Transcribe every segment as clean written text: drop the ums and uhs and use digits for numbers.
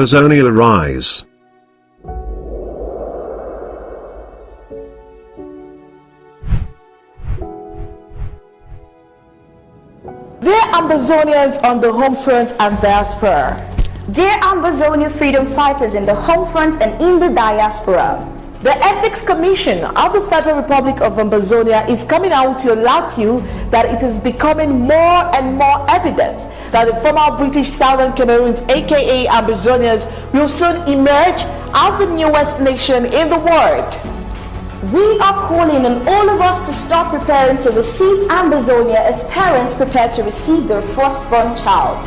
Ambazonia rise. Dear Ambazonians on the home front and diaspora. Dear Ambazonia freedom fighters in the home front and in the diaspora. The Ethics Commission of the Federal Republic of Ambazonia is coming out to alert you that it is becoming more and more evident that the former British Southern Cameroons, aka Ambazonians, will soon emerge as the newest nation in the world. We are calling on all of us to start preparing to receive Ambazonia as parents prepare to receive their firstborn child.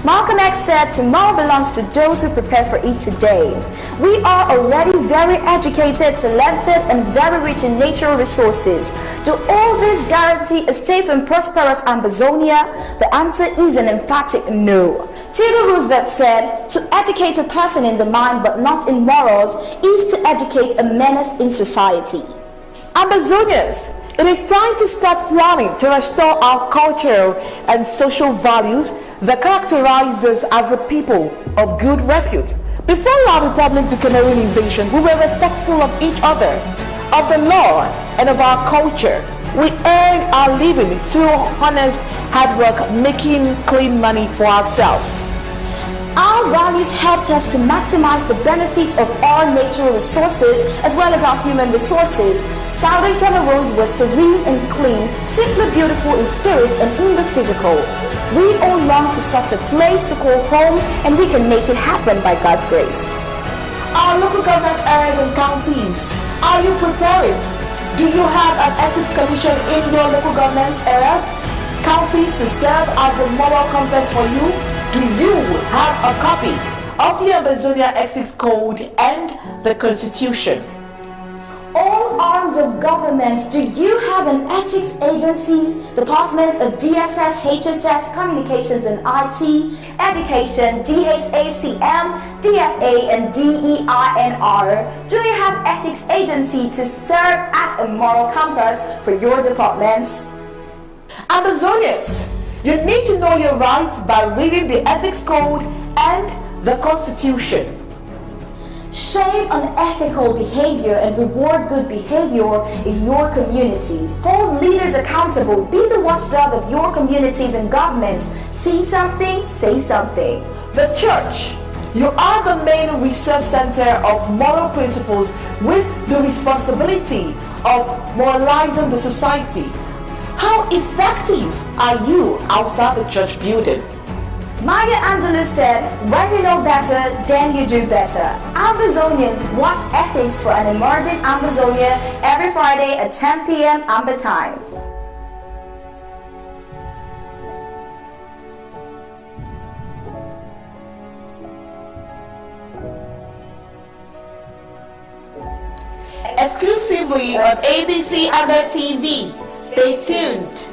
Malcolm X said, tomorrow belongs to those who prepare for it today. We are already very educated, talented, and very rich in natural resources. Do all this guarantee a safe and prosperous Ambazonia? The answer is an emphatic no. Theodore Roosevelt said, to educate a person in the mind but not in morals is to educate a menace in society. Ambazonians, it is time to start planning to restore our cultural and social values that characterize us as a people of good repute. Before our Republic to Cameroon invasion, we were respectful of each other, of the law, and of our culture. We earned our living through honest hard work, making clean money for ourselves. Our values helped us to maximize the benefits of our natural resources as well as our human resources. Southern Cameroons were serene and clean, simply beautiful in spirit and in the physical. We all long for such a place to call home, and we can make it happen by God's grace. Our local government areas and counties, are you preparing? Do you have an ethics commission in your local government areas, counties to serve as a moral compass for you? Do you have a copy of the Ambazonia Ethics Code and the Constitution? All arms of government, do you have an ethics agency? Departments of DSS, HSS, Communications and IT, Education, DHACM, DFA and DEINR. Do you have ethics agency to serve as a moral compass for your departments? Ambazonians, you need to know your rights by reading the Ethics Code and the Constitution. Shame unethical behavior and reward good behavior in your communities. Hold leaders accountable. Be the watchdog of your communities and governments. See something, say something. The church, you are the main research center of moral principles with the responsibility of moralizing the society. How effective are you outside the church building? Maya Angelou said, when you know better, then you do better. Ambazonians, watch Ethics for an emerging Ambazonia every Friday at 10 p.m. Amba time. Exclusively on ABC Amba TV. Stay tuned.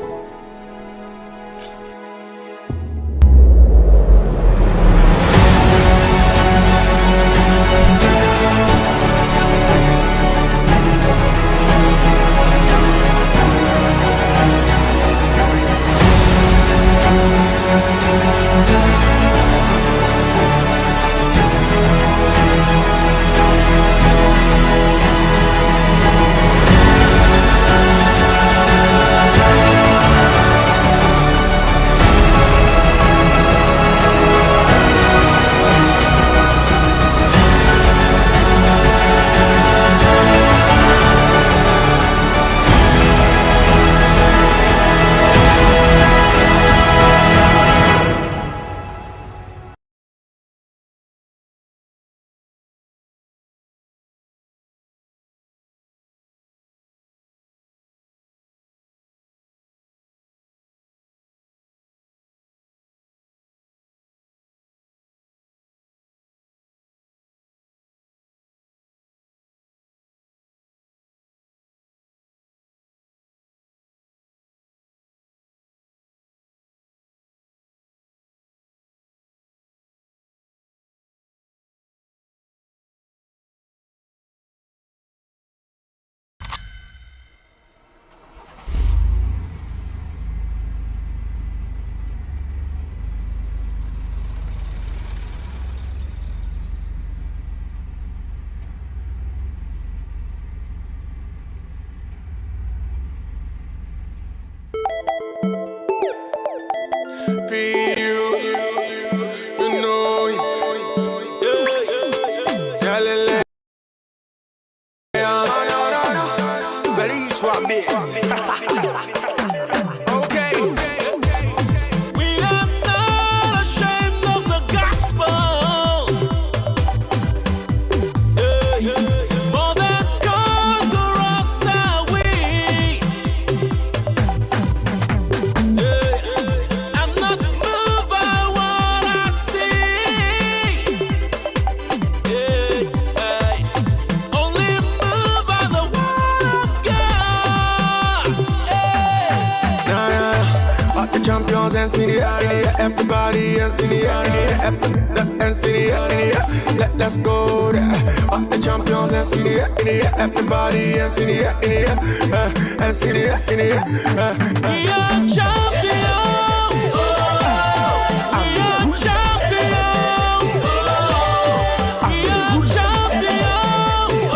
Everybody else in the area, let's go there. The champions and see the everybody else in the area, and see the we are champions. We are champions. We are champions.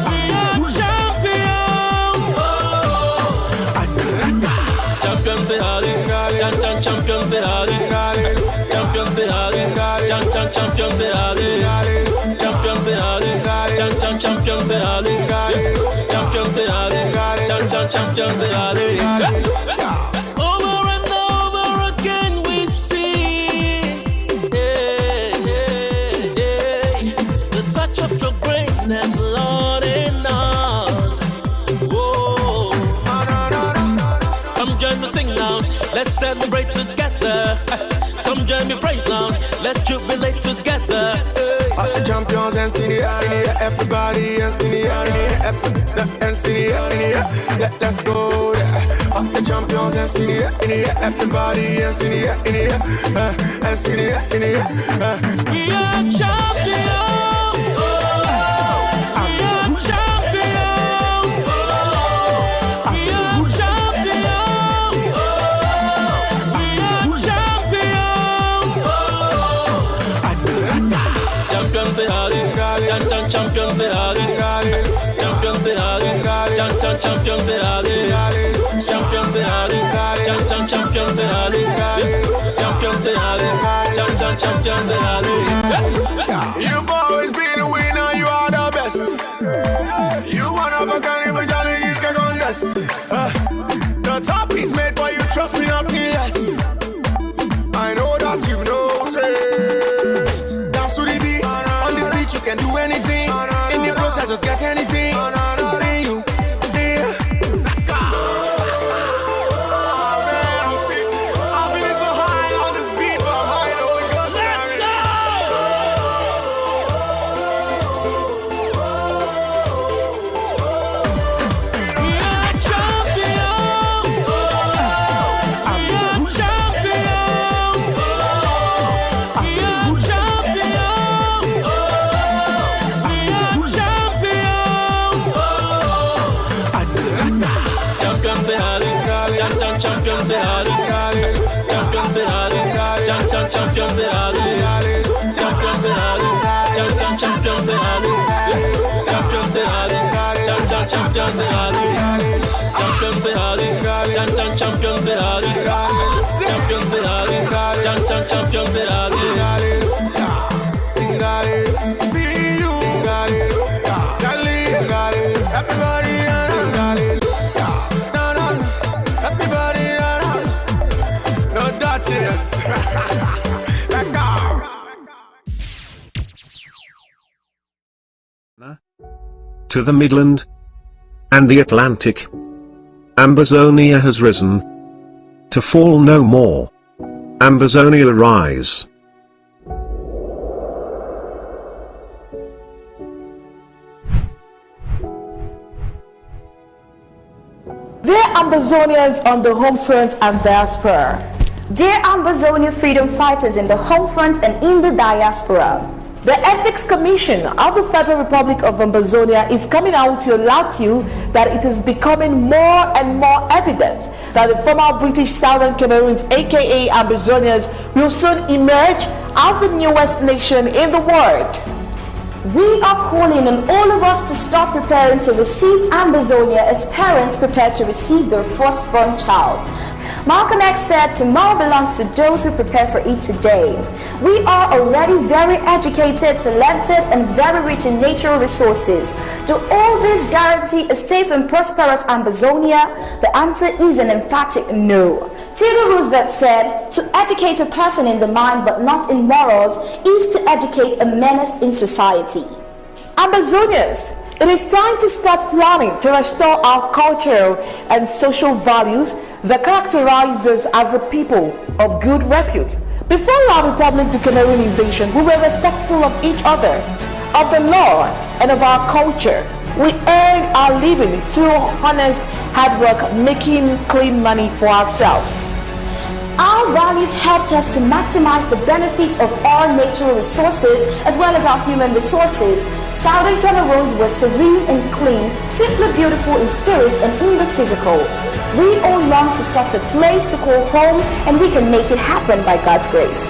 We are champions. Champions say champions say champions say champions say champions say champions say champions say over and over again we see the touch of your greatness, Lord, in us. Whoa. Come join me, sing now. Let's celebrate together. Come join me, praise now. Let's jubilate together. The champions and see the everybody and see the and see the let's go there. The champions and see the everybody and see the and see the we are champions. We are champions. We are champions. We are champions. Champions say champions say champions say champions say champions say champions say champions say you've always been a winner, you are the best. You one of a kind of challenges can contest. The top is made for you, trust me, nothing less. I know that you've noticed. Dance to the beat, on this beat you can do anything. In the process, just get anything. You, yeah. I'm feeling so high on this beat, but I'm high on the ghost. Let's go! We are champions. We are champions. We are champions. We are champions. Champions say champions say champions say champions say champions say champions say champions say champions say champions say champions say champions say sing be you everybody everybody no Dutchess. Let go. To the Midland and the Atlantic, Ambazonia has risen to fall no more. Ambazonia rise. Dear Ambazonians on the home front and diaspora. Dear Ambazonia freedom fighters in the home front and in the diaspora. The Ethics Commission of the Federal Republic of Ambazonia is coming out to alert you that it is becoming more and more evident that the former British Southern Cameroons, aka Ambazonians, will soon emerge as the newest nation in the world. We are calling on all of us to start preparing to receive Ambazonia as parents prepare to receive their firstborn child. Malcolm X said, "Tomorrow belongs to those who prepare for it today." We are already very educated, talented, and very rich in natural resources. Do all this guarantee a safe and prosperous Ambazonia? The answer is an emphatic no. Theodore Roosevelt said, "To educate a person in the mind but not in morals is to educate a menace in society." Ambazonians, it is time to start planning to restore our cultural and social values that characterize us as a people of good repute. Before our republic declaring invasion, we were respectful of each other, of the law, and of our culture. We earned our living through honest hard work, making clean money for ourselves. Our values helped us to maximize the benefits of our natural resources as well as our human resources. Southern Cameroons were serene and clean, simply beautiful in spirit and in the physical. We all long for such a place to call home, and we can make it happen by God's grace.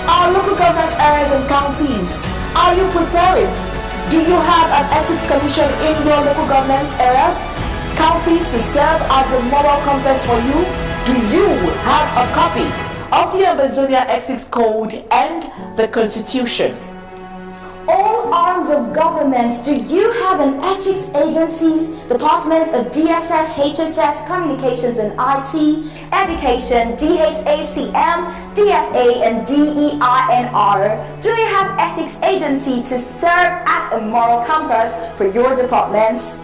Our local government areas and counties, are you preparing? Do you have an ethics commission in your local government areas, counties to serve as a moral compass for you? Do you have a copy of the Ambazonia Ethics Code and the Constitution? All arms of government, do you have an ethics agency? Departments of DSS, HSS, Communications and IT, Education, DHACM, DFA, and DEINR. Do you have ethics agency to serve as a moral compass for your departments?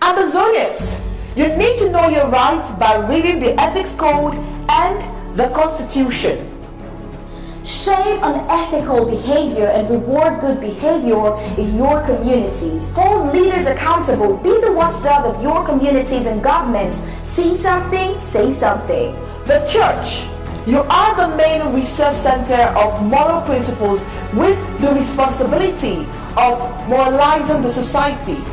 Ambazonians, you need to know your rights by reading the Ethics Code and the Constitution. Shame unethical behavior and reward good behavior in your communities. Hold leaders accountable. Be the watchdog of your communities and governments. See something, say something. The church, you are the main research center of moral principles with the responsibility of moralizing the society.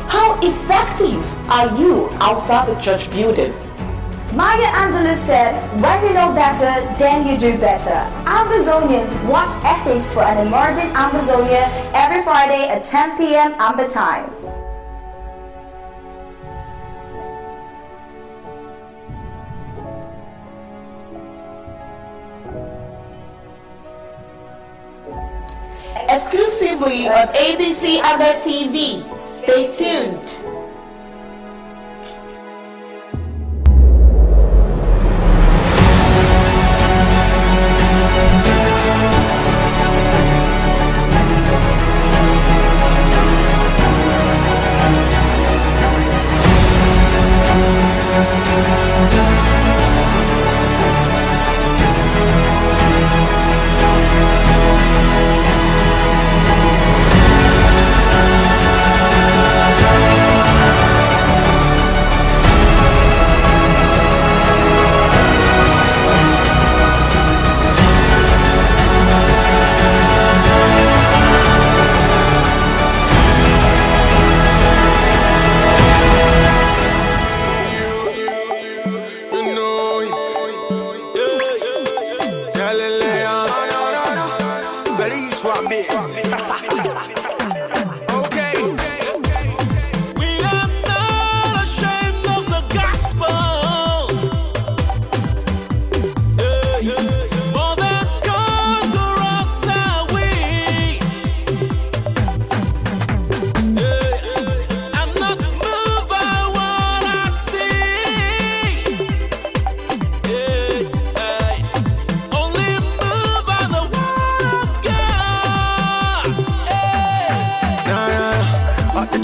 How effective are you outside the church building? Maya Angelou said, "When you know better, then you do better." Ambazonians, watch ethics for an emerging Ambazonia every Friday at 10 p.m. Amba time. Exclusively on ABC Amba TV. Stay tuned.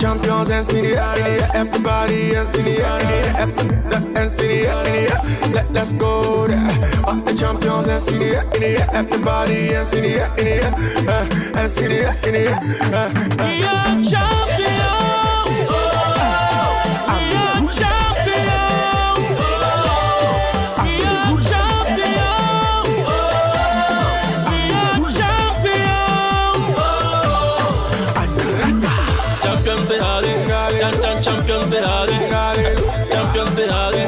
Champions and senior, everybody and senior, and senior, let's go there. The champions and senior, everybody and senior, and senior, we are champions. We are champions. We are champions. We are champions. Champions in Halley, champions in Halley, champions in Halley,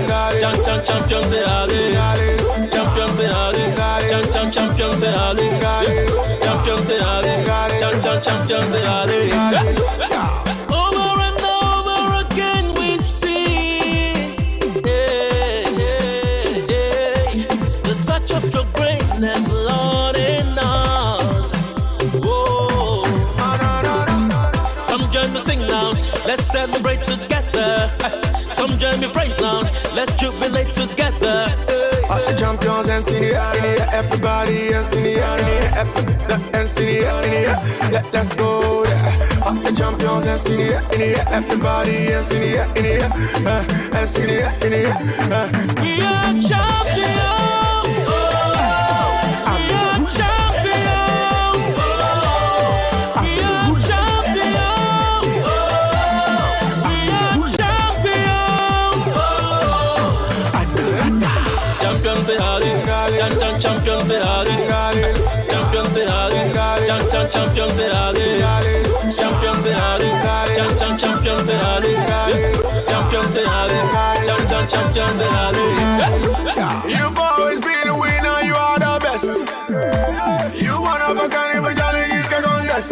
champions in Halley, champions in Halley, champions in Halley, champions in Halley, champions in our league. Over and over again we see the touch of your greatness, Lord, in us. Whoa. Come join me, sing now. Let's celebrate together. Come join me, praise now. Let's jubilate together. All the champions and senior, everybody else in the area, and senior, let's go there. All the champions and senior, everybody else in the area, and senior, we are champions. We are champions. We are champions. We are champions. Champions in Hardy, champions in Hardy, champions in Hardy, champions in Hardy, champions in Hardy, champions in Hardy, champions in Hardy, champions in Hardy. You've always been a winner, you are the best. You one of a kind of challenges can contest.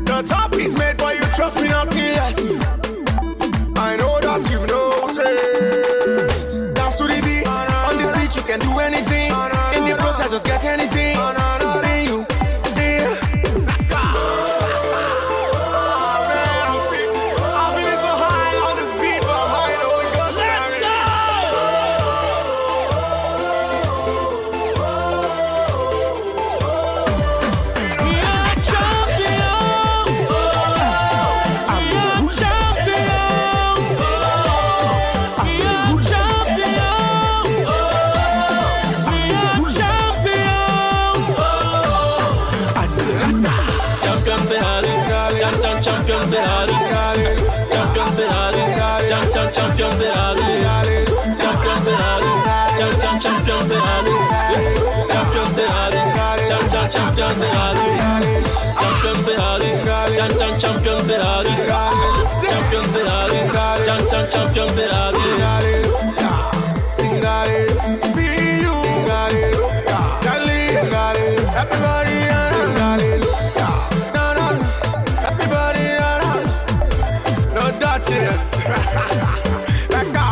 The top is made for you, trust me, nothing less. I know that you've noticed. Dance to the beat, on this beat you can do anything. In the process, just get anything. Be you, yeah. I'm feeling so high on this beat, but I'm high on the ghost. Let's go! We are champions. We are champions. We are champions. We are champions. Champions in Hardy, champions in Hardy, champions in Hardy, champions in Hardy, champions in Hardy, champions in Hardy, champions in Hardy, champions in Hardy, champions in Hardy, champions in Hardy, champions in Hardy, champions in Hardy. Sing got it, be you, got it, got it, everybody got it, everybody no dirtiness. Let go.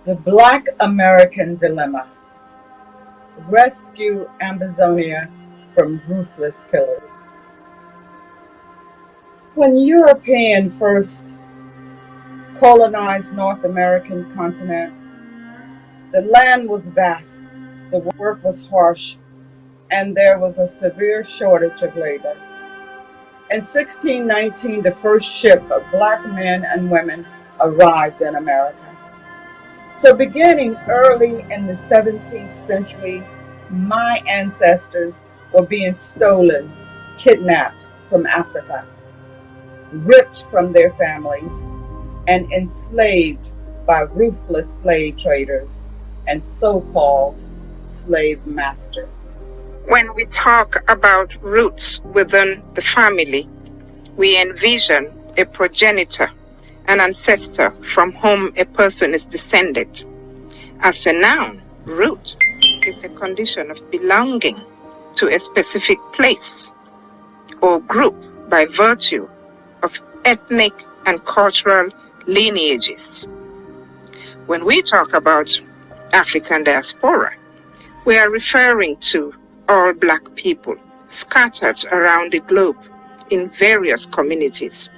The Black American Dilemma. Rescue Ambazonia from ruthless killers. When Europeans first colonized North American continent, the land was vast, the work was harsh, and there was a severe shortage of labor. In 1619, the first ship of black men and women arrived in America. So beginning early in the 17th century, my ancestors were being stolen, kidnapped from Africa, ripped from their families, and enslaved by ruthless slave traders and so-called slave masters. When we talk about roots within the family, we envision a progenitor, an ancestor from whom a person is descended. As a noun, root is a condition of belonging to a specific place or group by virtue of ethnic and cultural lineages. When we talk about African diaspora, we are referring to all black people scattered around the globe in various communities,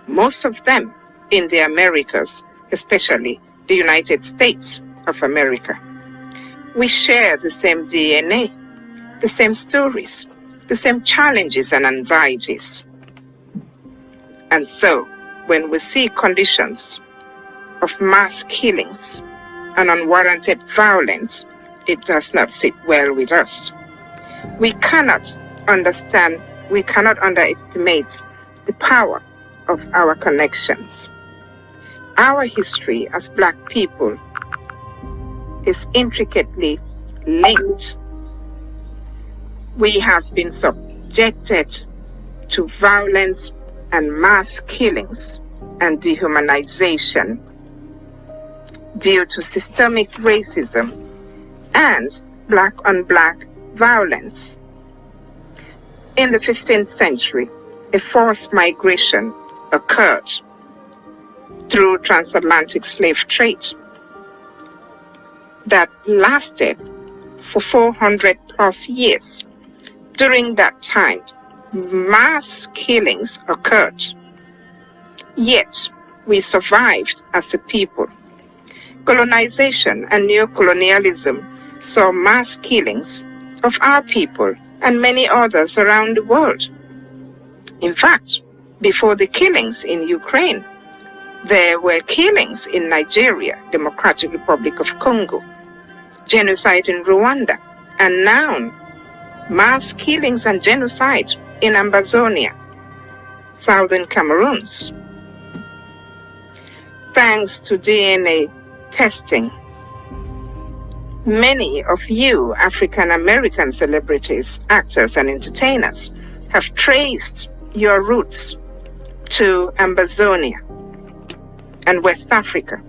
most of them in the Americas, especially the United States of America. We share the same DNA, the same stories, the same challenges and anxieties. And so, when we see conditions of mass killings and unwarranted violence, it does not sit well with us. We cannot underestimate the power of our connections. Our history as Black people is intricately linked. We have been subjected to violence and mass killings and dehumanization due to systemic racism and Black-on-Black violence. In the 15th century, a forced migration occurred through transatlantic slave trade that lasted for 400 plus years. During that time, mass killings occurred, yet we survived as a people. Colonization and neocolonialism saw mass killings of our people and many others around the world. In fact, before the killings in Ukraine, there were killings in Nigeria, Democratic Republic of Congo, genocide in Rwanda, and now mass killings and genocide in Ambazonia, southern Cameroons. Thanks to DNA testing, many of you African American celebrities, actors, and entertainers have traced your roots to Ambazonia and West Africa.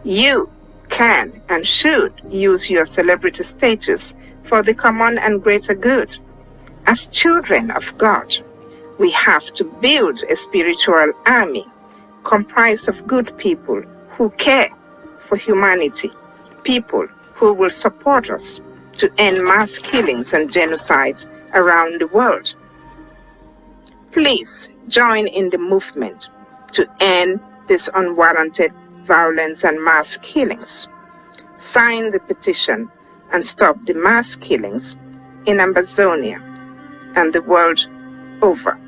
You can and should use your celebrity status for the common and greater good. As children of God, we have to build a spiritual army comprised of good people who care for humanity, people who will support us to end mass killings and genocides around the world. Please join in the movement to end this unwarranted violence and mass killings. Sign the petition and stop the mass killings in Ambazonia and the world over.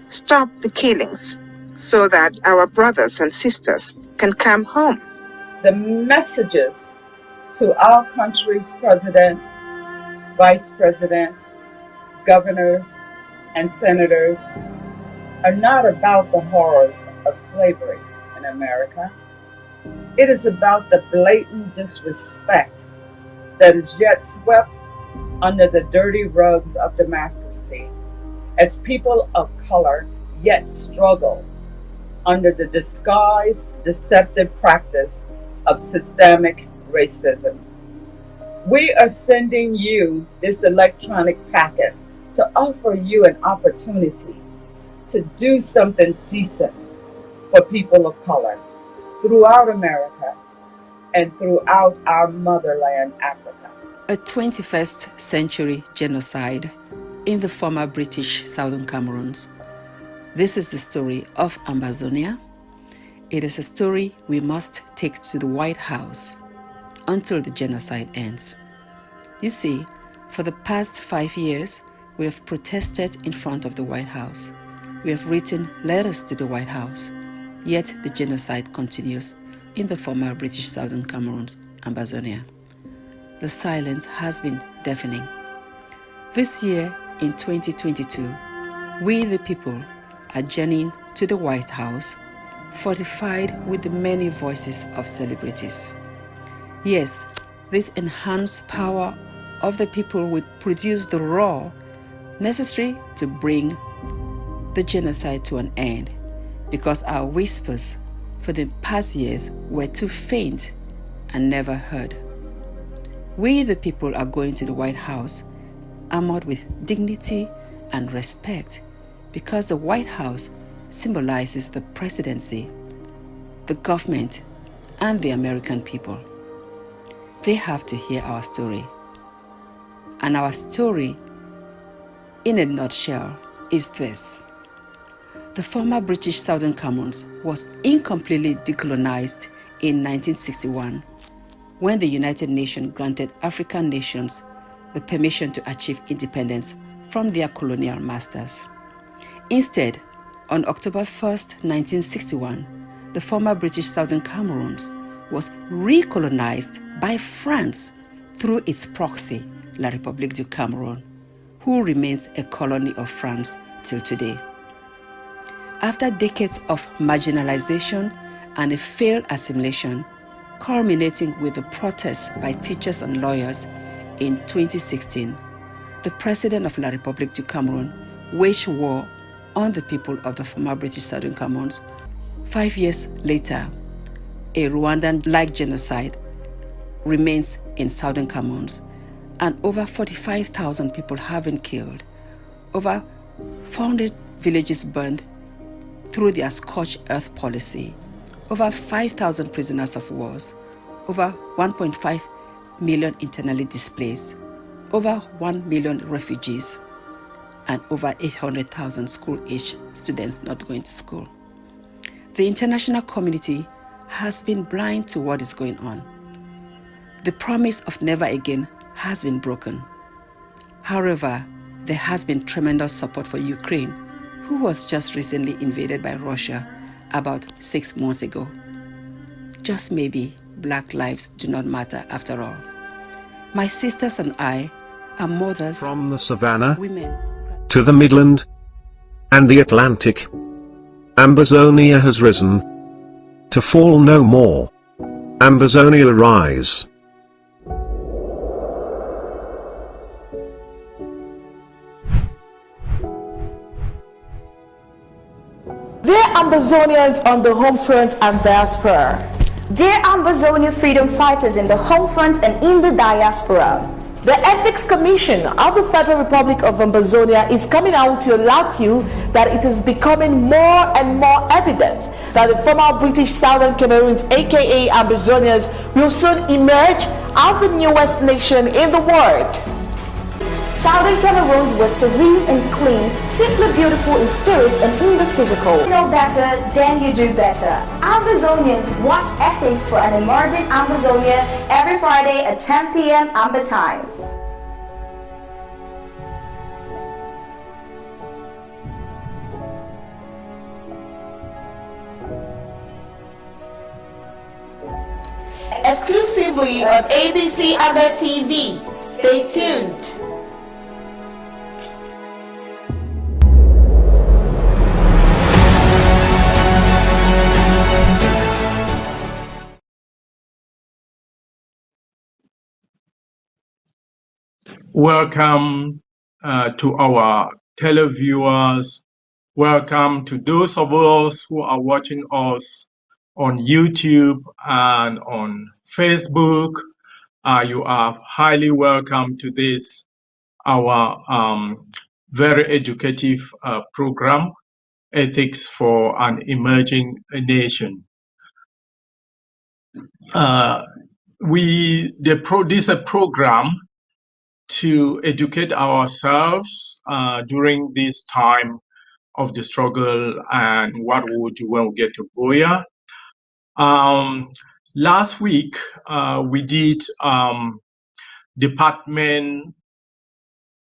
Stop the killings so that our brothers and sisters can come home. The messages to our country's president, vice president, governors, and senators are not about the horrors of slavery in America. It is about the blatant disrespect that is yet swept under the dirty rugs of democracy as people of color yet struggle under the disguised, deceptive practice of systemic racism. We are sending you this electronic packet to offer you an opportunity to do something decent for people of color throughout America and throughout our motherland, Africa. A 21st century genocide in the former British Southern Cameroons. This is the story of Ambazonia. It is a story we must take to the White House until the genocide ends. You see, for the past 5 years, we have protested in front of the White House. We have written letters to the White House, yet the genocide continues in the former British Southern Cameroons, Ambazonia. The silence has been deafening. This year, in 2022, we the people are journeying to the White House, fortified with the many voices of celebrities. Yes, this enhanced power of the people will produce the roar necessary to bring the genocide to an end, because our whispers for the past years were too faint and never heard. We the people are going to the White House armored with dignity and respect, because the White House symbolizes the presidency, the government, and the American people. They have to hear our story. And our story, in a nutshell, is this. The former British Southern Cameroons was incompletely decolonized in 1961 when the United Nations granted African nations the permission to achieve independence from their colonial masters. Instead, on October 1st, 1961, the former British Southern Cameroons was recolonized by France through its proxy, La République du Cameroun, who remains a colony of France till today. After decades of marginalization and a failed assimilation, culminating with the protests by teachers and lawyers in 2016, the president of La République du Cameroun waged war on the people of the former British Southern Cameroons. 5 years later, a Rwandan-like genocide remains in Southern Cameroons, and over 45,000 people have been killed, over 400 villages burned through their scorched earth policy, over 5,000 prisoners of wars, over 1.5 million internally displaced, over 1 million refugees, and over 800,000 school-aged students not going to school. The international community has been blind to what is going on. The promise of never again has been broken. However, there has been tremendous support for Ukraine, who was just recently invaded by Russia about 6 months ago. Just maybe black lives do not matter after all. My sisters and I are mothers, from the savannah women, to the Midland and the Atlantic. Ambazonia has risen to fall no more. Ambazonia rise. Dear Ambazonians on the home front and diaspora. Dear Ambazonia freedom fighters in the home front and in the diaspora. The Ethics Commission of the Federal Republic of Ambazonia is coming out to alert you that it is becoming more and more evident that the former British Southern Cameroons, aka Ambazonians, will soon emerge as the newest nation in the world. Southern Cameroons were serene and clean, simply beautiful in spirit and in the physical. You know better, then you do better. Ambazonians watch Ethics for an emerging Ambazonia every Friday at 10 p.m. Amba time. Exclusively on ABC Amba TV. Stay tuned. Welcome to our televiewers. Welcome to those of us who are watching us on YouTube and on Facebook. You are highly welcome to this, our very educative program, Ethics for an Emerging Nation. This is a program to educate ourselves during this time of the struggle and what we will do when we get to Buea. Last week, we did Department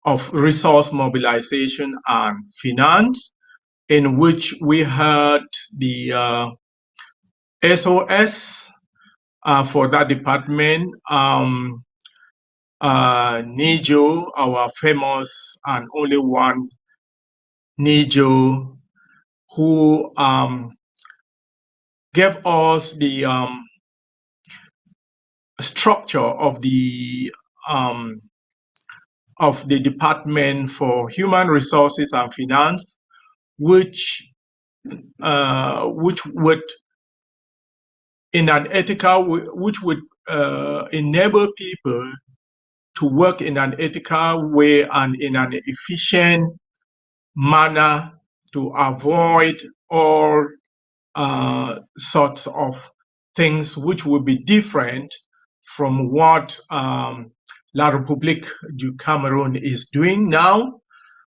of Resource Mobilization and Finance, in which we heard the SOS for that department. Nijo, our famous and only one Nijo, who gave us the structure of the Department for Human Resources and Finance, which would enable people to work in an ethical way and in an efficient manner to avoid all sorts of things which will be different from what La République du Cameroun is doing now.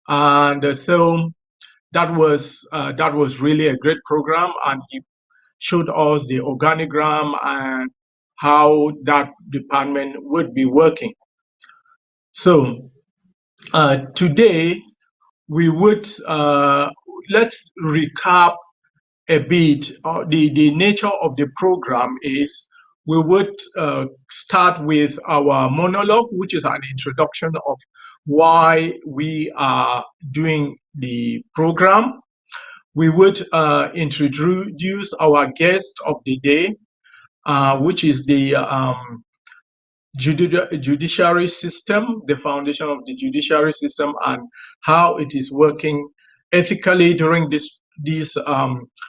And so that was really a great program, and he showed us the organogram and how that department would be working. So today we would let's recap a bit. The nature of the program is we would start with our monologue, which is an introduction of why we are doing the program. We would introduce our guest of the day, which is the judiciary system, the foundation of the judiciary system, and how it is working ethically during this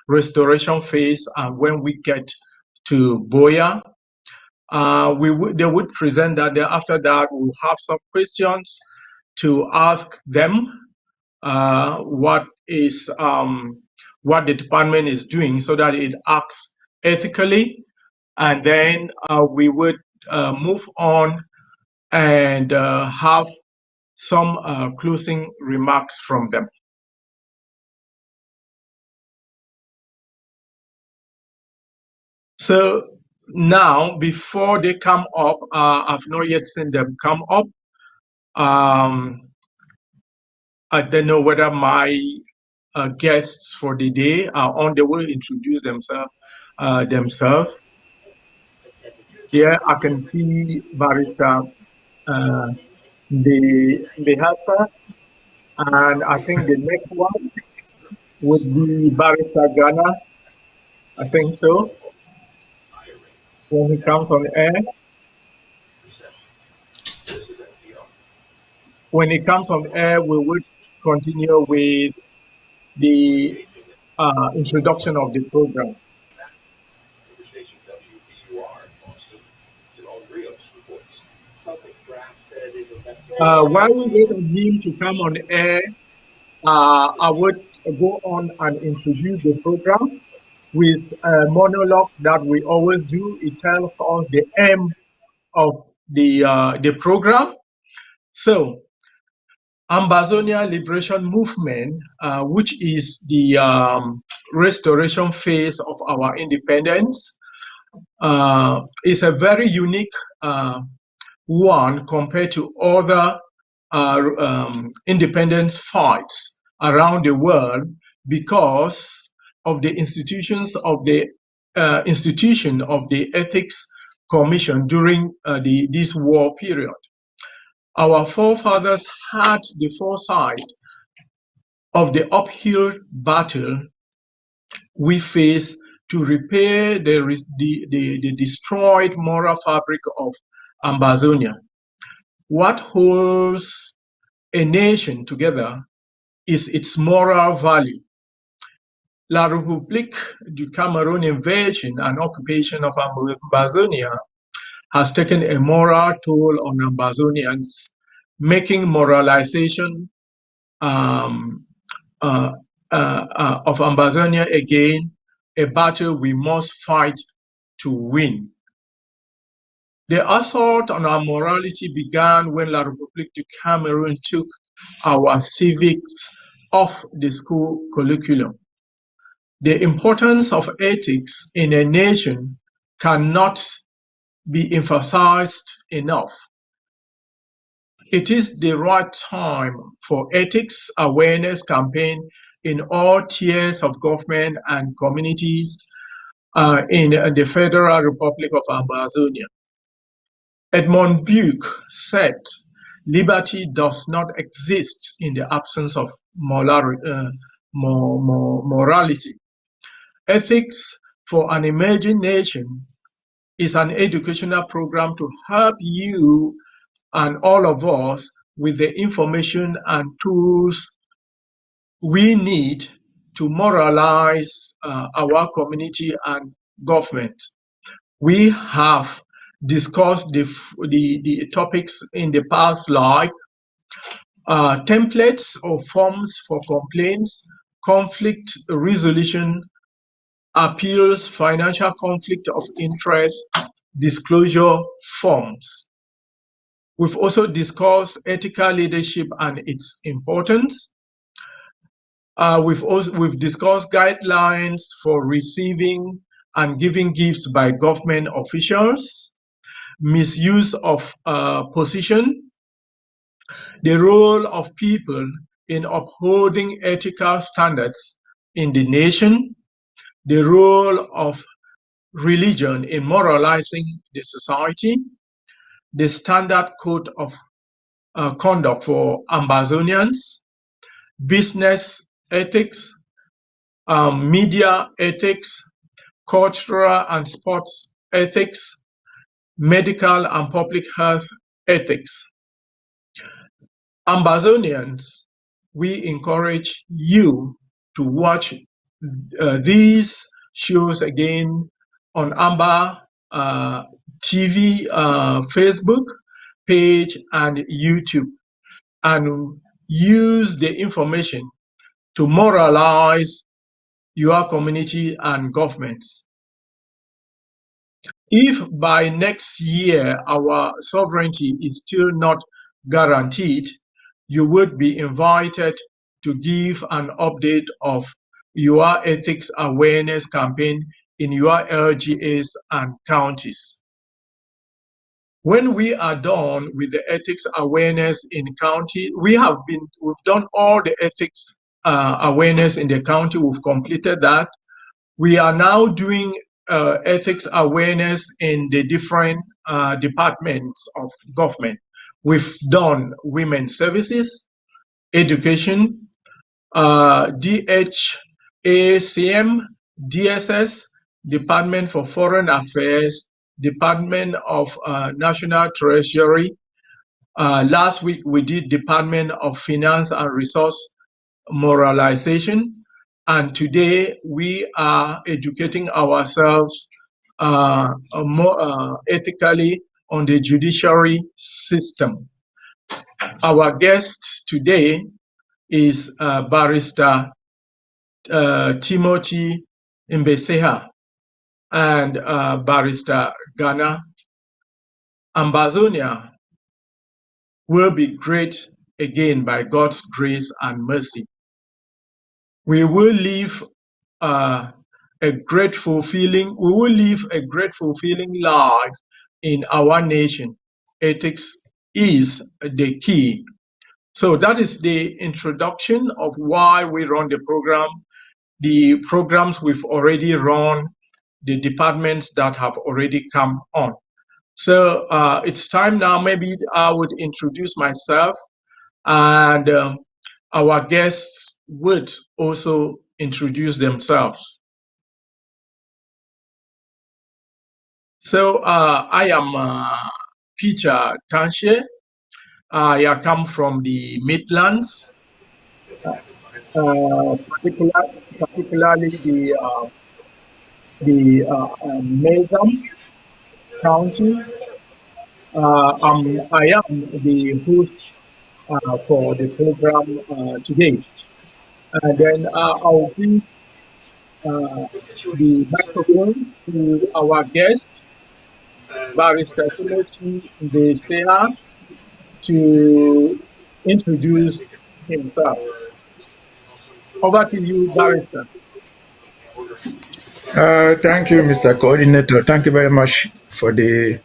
restoration phase. And when we get to Boya, they would present that. Then after that, we'll have some questions to ask them. What the department is doing so that it acts ethically, and then we would move on and have some closing remarks from them. So now, before they come up, I've not yet seen them come up. I don't know whether my guests for the day are on the way to introduce themselves. Here I can see Barrister Behasa, and I think the next one would be Barrister Ghana. I think so. When he comes on air. When it comes on air, we would continue with the introduction of the program. While we wait on him to come on air, I would go on and introduce the program with a monologue that we always do. It tells us the aim of the program. So, Ambazonia Liberation Movement, which is the restoration phase of our independence, is a very unique one compared to other independence fights around the world because of the institution of the Ethics Commission during this war period. Our forefathers had the foresight of the uphill battle we face to repair the destroyed moral fabric of Ambazonia. What holds a nation together is its moral value. La République du Cameroon invasion and occupation of Ambazonia has taken a moral toll on Ambazonians, making moralization of Ambazonia again a battle we must fight to win. The assault on our morality began when La République du Cameroon took our civics off the school curriculum. The importance of ethics in a nation cannot be emphasized enough. It is the right time for ethics awareness campaign in all tiers of government and communities in the Federal Republic of Ambazonia. Edmund Burke said, "Liberty does not exist in the absence of morality." Ethics for an emerging nation is an educational program to help you and all of us with the information and tools we need to moralize our community and government. We have discussed the topics in the past, like templates or forms for complaints, conflict resolution, appeals, financial conflict of interest, disclosure forms. We've also discussed ethical leadership and its importance, We've discussed guidelines for receiving and giving gifts by government officials, misuse of position, the role of people in upholding ethical standards in the nation, the role of religion in moralizing the society, the standard code of conduct for Ambazonians, business ethics, media ethics, cultural and sports ethics, medical and public health ethics. Ambazonians, we encourage you to watch these shows again on Amba TV Facebook page and YouTube, and use the information to moralize your community and governments. If by next year our sovereignty is still not guaranteed, you would be invited to give an update of your ethics awareness campaign in your LGAs and counties. When we are done with the ethics awareness in county, we've done all the ethics awareness in the county. We've completed that. We are now doing ethics awareness in the different departments of government. We've done women's services, education, DHACM, DSS, Department for Foreign Affairs, Department of National Treasury. Last week we did Department of Finance and Resource Moralization. And today we are educating ourselves more ethically on the judiciary system. Our guest today is Barrister Timothy Mbeseha and Barrister Ghana. Ambazonia will be great again by God's grace and mercy. We will live a great fulfilling life in our nation. Ethics is the key. So that is the introduction of why we run the program, the programs we've already run, the departments that have already come on. So it's time now, maybe I would introduce myself, and our guests would also introduce themselves. So I am Peter Tansie. I come from the Midlands, particularly the Maysom County. I am the host for the program today. And then I'll give the microphone to our guest, Barrister Timothy Mbeseha, to introduce himself. Over to you, Barrister. Thank you, Mr. Coordinator. Thank you very much for the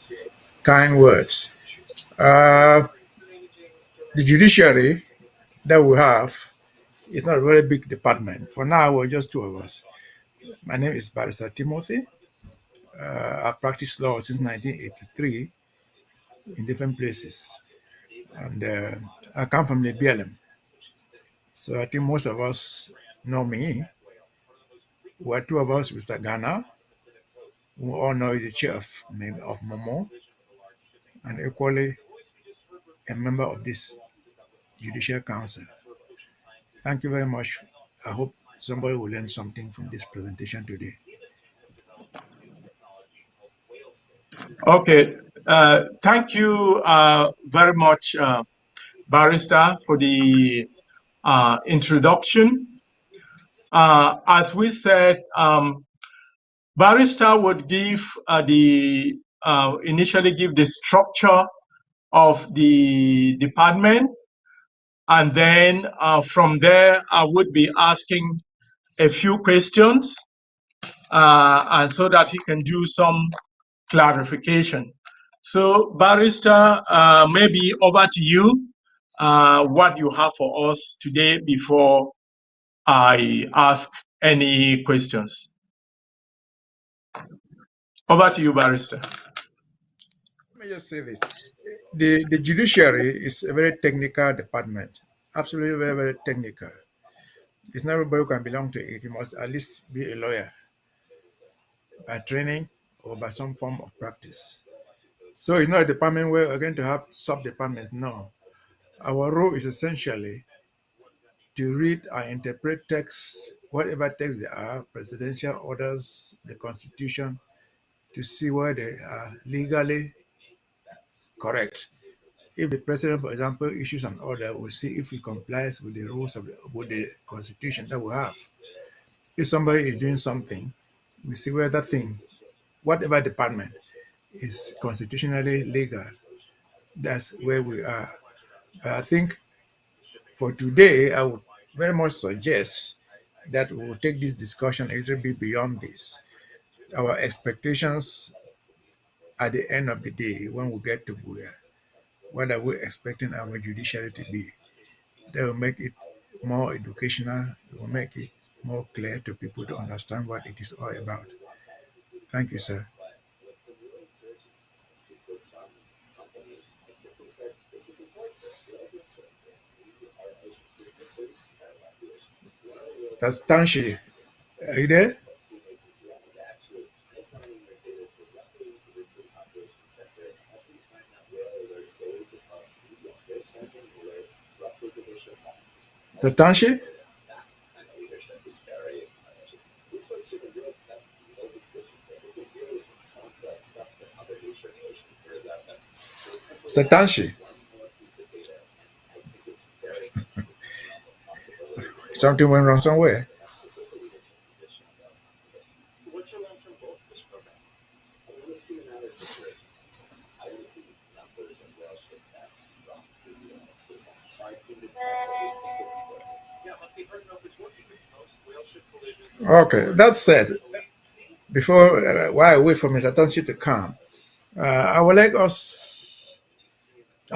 kind words. The judiciary that we have is not a very big department. For now, we're just two of us. My name is Barrister Timothy. I've practiced law since 1983 in different places. And I come from the BLM. So I think most of us know me. We're two of us, Mr. Ghana, who all know is the chair of Momo, and equally a member of this Judicial Council. Thank you very much. I hope somebody will learn something from this presentation today. Okay, thank you very much, Barrister, for the introduction. As we said, Barrister would give initially give the structure of the department, And then from there, I would be asking a few questions, and so that he can do some clarification. So, Barrister, maybe over to you, what you have for us today before I ask any questions. Over to you, Barrister. Let me just say this. The judiciary is a very technical department, absolutely very, very technical. It's not everybody who can belong to it. You must at least be a lawyer by training or by some form of practice. So it's not a department where we're going to have sub-departments. No. Our role is essentially to read and interpret texts, whatever texts they are, presidential orders, the constitution, to see where they are legally correct. If the president, for example, issues an order, we'll see if it complies with the rules of with the constitution that we have. If somebody is doing something, we see where that thing, whatever department, is constitutionally legal. That's where we are. But I think for today, I would very much suggest that we will take this discussion a little bit beyond this. Our expectations at the end of the day, when we get to Buya, what are we expecting our judiciary to be? That will make it more educational, it will make it more clear to people to understand what it is all about. Thank you, sir. That's Tanshi. Are you there? The Tanshi? Mr. Tanshi. Something went wrong somewhere. Okay, that said, before while I wait for Mr. Tanshi to come, I would like us,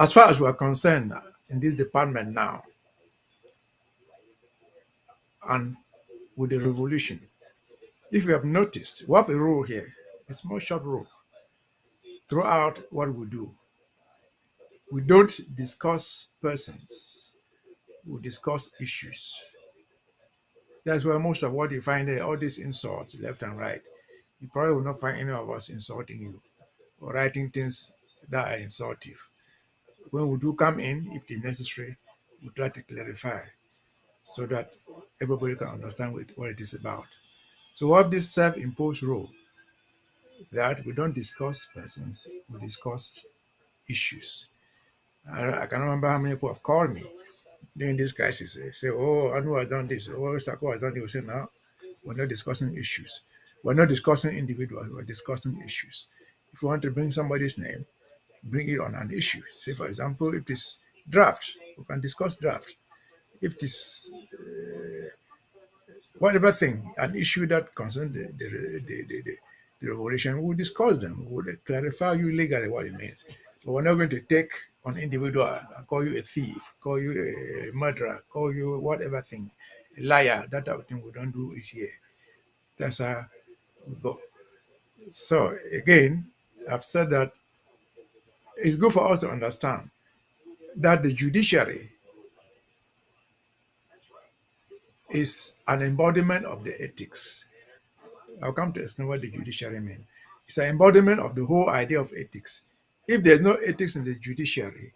as far as we are concerned in this department now, and with the revolution, if you have noticed, we have a rule here, a small short rule. Throughout what we do, we don't discuss persons, we discuss issues. That's why most of what you find there, all these insults left and right, you probably will not find any of us insulting you or writing things that are insultive. When we do come in, if it is necessary, we try to clarify so that everybody can understand what it is about. So we have this self-imposed rule that we don't discuss persons, we discuss issues. I cannot remember how many people have called me during this crisis. They say, oh, Anu has done this, oh, Sako has done this. We say, no, we're not discussing issues. We're not discussing individuals, we're discussing issues. If you want to bring somebody's name, bring it on an issue. Say, for example, if it's draft, we can discuss draft. If it is whatever thing, an issue that concerns the revolution, we'll discuss them. We'll clarify you legally what it means. But we're not going to take on individual and call you a thief, call you a murderer, call you whatever thing, a liar. That type of thing we don't do it here. That's how we go. So again, I've said that it's good for us to understand that the judiciary is an embodiment of the ethics. I'll come to explain what the judiciary means. It's an embodiment of the whole idea of ethics. If there's no ethics in the judiciary,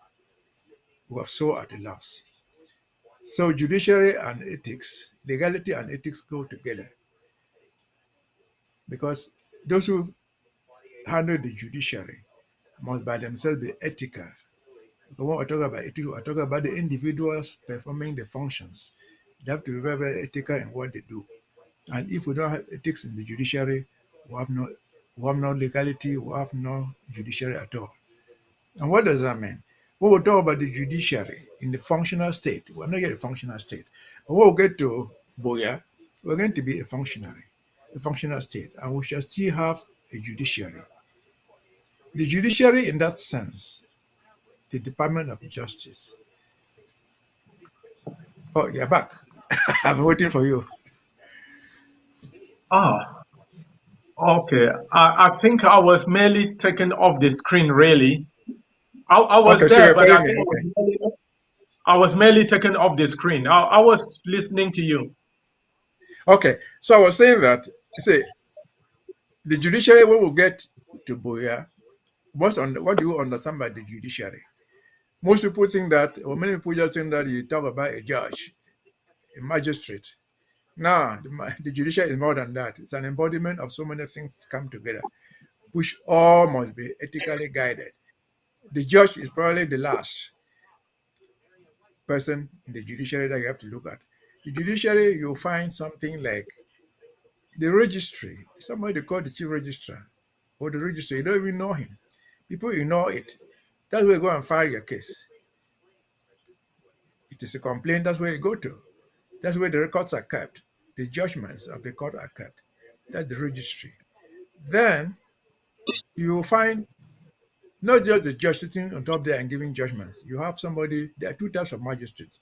we have so at a loss. So judiciary and ethics, legality and ethics go together. Because those who handle the judiciary must by themselves be ethical. Because when we talk about ethics, we're talking about the individuals performing the functions. They have to be very, very ethical in what they do. And if we don't have ethics in the judiciary, we have no legality, we have no judiciary at all. And what does that mean? When we talk about the judiciary in the functional state, we're not yet a functional state. But when we get to Boya, we're going to be a functional state, and we shall still have a judiciary. The judiciary, in that sense, the Department of Justice. Oh, you're back. I've been waiting for you. Ah, okay. I think I was merely taken off the screen, really. I was Okay, so there, you're but I following me. think Okay. I was merely taken off the screen. I was listening to you. Okay. So I was saying that, see, the judiciary, when we get to Boya, what do you understand by the judiciary? Most people think that, or many people just think that you talk about a judge, a magistrate. No, the judiciary is more than that. It's an embodiment of so many things come together, which all must be ethically guided. The judge is probably the last person in the judiciary that you have to look at. The judiciary, you'll find something like the registry, somebody they call the chief registrar or the registrar, you don't even know him. People ignore it. That's where you go and file your case. It is a complaint, that's where you go to. That's where the records are kept. The judgments of the court are kept. That's the registry. Then you will find not just the judge sitting on top there and giving judgments. You have somebody, there are two types of magistrates.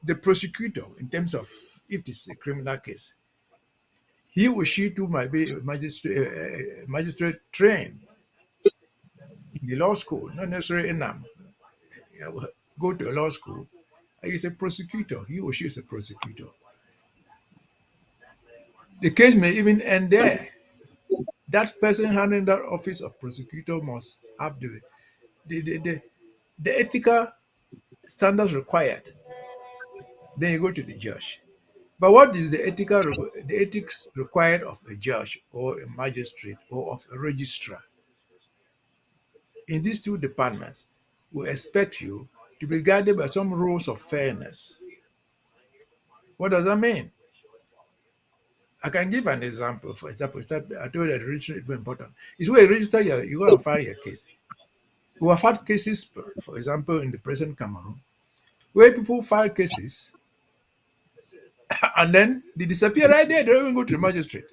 The prosecutor, in terms of if it's a criminal case, he or she too might be a magistrate trained in the law school, not necessarily in NAM. Go to a law school, and he's a prosecutor. He or she is a prosecutor. The case may even end there. That person handling that office of prosecutor must have the, the, the, the ethical standards required. Then you go to the judge. But what is the ethics required of a judge or a magistrate or of a registrar? In these two departments, we expect you to be guided by some rules of fairness. What does that mean? I can give an example. For example, I told you that the registry is very important. It's where you register, you go and file your case. We have had cases, for example, in the present Cameroon, where people file cases and then they disappear right there. They don't even go to the magistrate.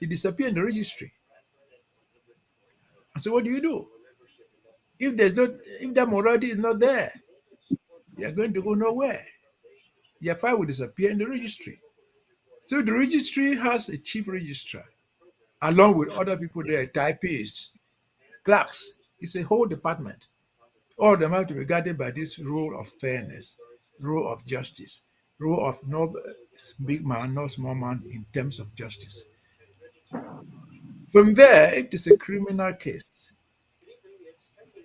They disappear in the registry. And so what do you do? If that morality is not there, you are going to go nowhere. Your file will disappear in the registry. So the registry has a chief registrar, along with other people there, typists, clerks. It's a whole department. All of them have to be guided by this rule of fairness, rule of justice, rule of no big man, no small man in terms of justice. From there, if it's a criminal case,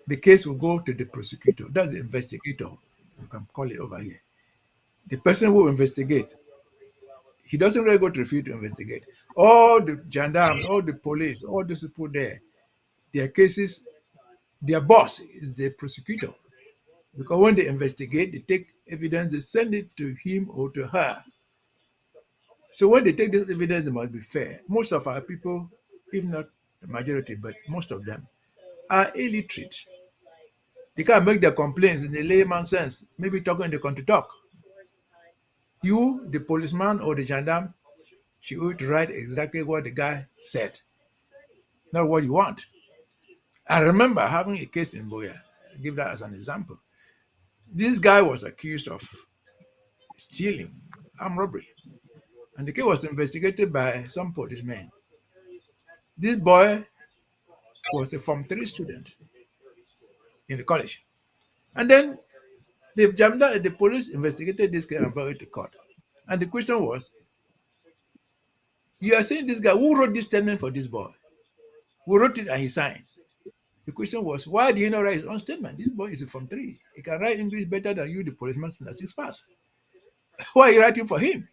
the case will go to the prosecutor. That's the investigator. You can call it over here. The person who investigate, he doesn't really go to the field to investigate. All the gendarmes, all the police, all those people there, their cases, their boss is the prosecutor. Because when they investigate, they take evidence, they send it to him or to her. So when they take this evidence, they must be fair. Most of our people, if not the majority, but most of them, are illiterate. They can't make their complaints in a layman sense, maybe talking they country talk. You, the policeman or the gendarme, should ought to write exactly what the guy said, not what you want. I remember having a case in Boya. I'll give that as an example. This guy was accused of stealing, armed robbery, and the case was investigated by some policemen. This boy was a Form 3 student in the college. And then the police investigated this case and brought it to court. And the question was, you are saying this guy, who wrote this statement for this boy? Who wrote it and he signed? The question was, why do you not write his own statement? This boy is a Form 3. He can write English better than you, the policeman, in a 6 pass. Why are you writing for him?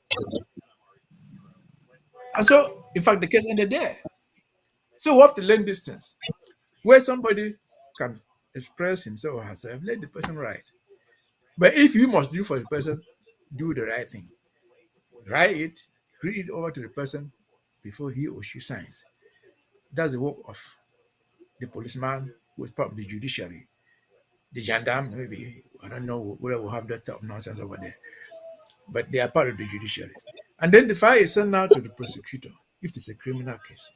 And so, in fact, the case ended there. So we have to learn these things. Where somebody can express himself or herself, let the person write. But if you must do for the person, do the right thing. Write it, read it over to the person before he or she signs. That's the work of the policeman who is part of the judiciary. the gendarme, maybe, I don't know whether we'll have that type of nonsense over there, but they are part of the judiciary. And then the file is sent out to the prosecutor if it's a criminal case,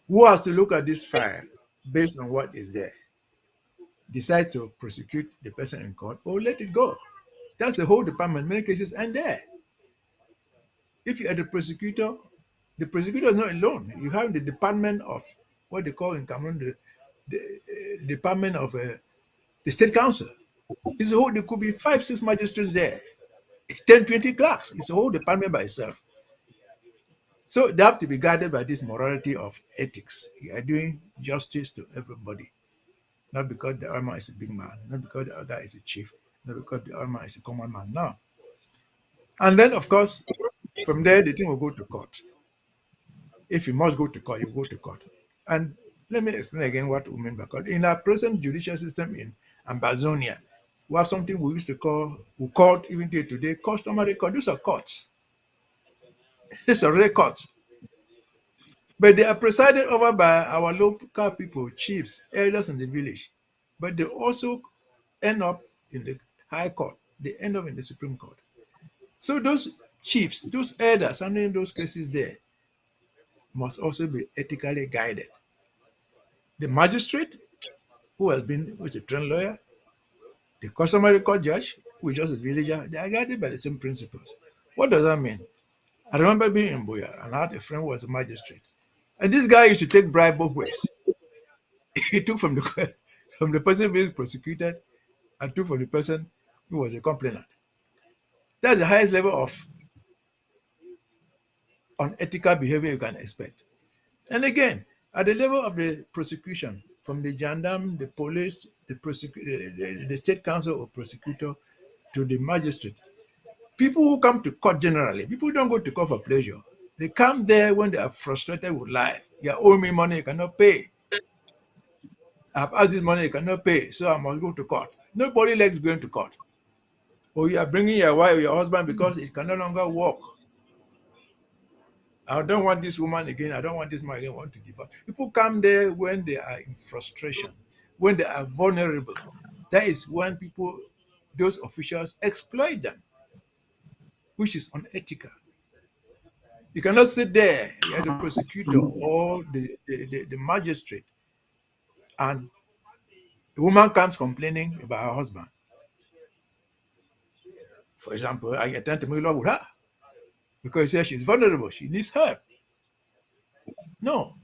who has to look at this file based on what is there, decide to prosecute the person in court or let it go. That's the whole department. Many cases end there. If you are the prosecutor is not alone. You have the department of what they call in Cameroon the department of the state council. It's a whole. There could be 5, 6 magistrates there, 10, 20 clerks. It's a whole department by itself. So they have to be guided by this morality of ethics. You are doing justice to everybody, not because the armor is a big man, not because the other guy is a chief, not because the armor is a common man. No. And then, of course, from there, the thing will go to court. If you must go to court, you go to court. And let me explain again what we mean by court. In our present judicial system in Ambazonia, we have something we used to call, we call even today, customary court. These are courts. These are real courts. But they are presided over by our local people, chiefs, elders in the village. But they also end up in the high court. They end up in the Supreme Court. So those chiefs, those elders handling those cases there must also be ethically guided. The magistrate, who is a trained lawyer, the customary court judge, who is just a villager, they are guided by the same principles. What does that mean? I remember being in Buya and I had a friend who was a magistrate. And this guy used to take bribe both ways. He took from the person being prosecuted and took from the person who was a complainant. That's the highest level of unethical behavior you can expect. And again, at the level of the prosecution, from the gendarme, the police, the state council or prosecutor to the magistrate, people who come to court generally, people don't go to court for pleasure. They come there when they are frustrated with life. You owe me money, you cannot pay. I've asked this money, you cannot pay, so I must go to court. Nobody likes going to court. Or you are bringing your wife or your husband because it can no longer work. I don't want this woman again. I don't want this man again. I want to divorce. People come there when they are in frustration, when they are vulnerable. That is when those officials exploit them, which is unethical. You cannot sit there, you're the prosecutor or the magistrate, and the woman comes complaining about her husband. For example, I attempt to make love with her because he says she's vulnerable, she needs help. No.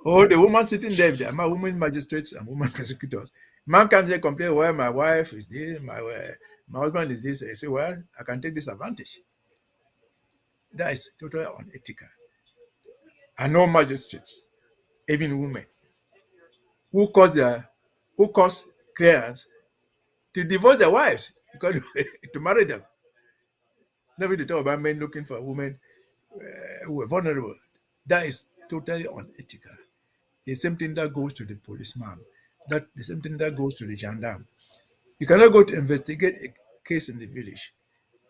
Or the woman sitting there, there are women magistrates and women prosecutors. Man comes there complain, well, my wife is this, my husband is this. I say, well, I can take this advantage. That is totally unethical. I know magistrates, even women, who cause clients to divorce their wives because to marry them. Never to talk about men looking for women who are vulnerable. That is totally unethical. The same thing that goes to the policeman. That the same thing that goes to the gendarme. You cannot go to investigate a case in the village.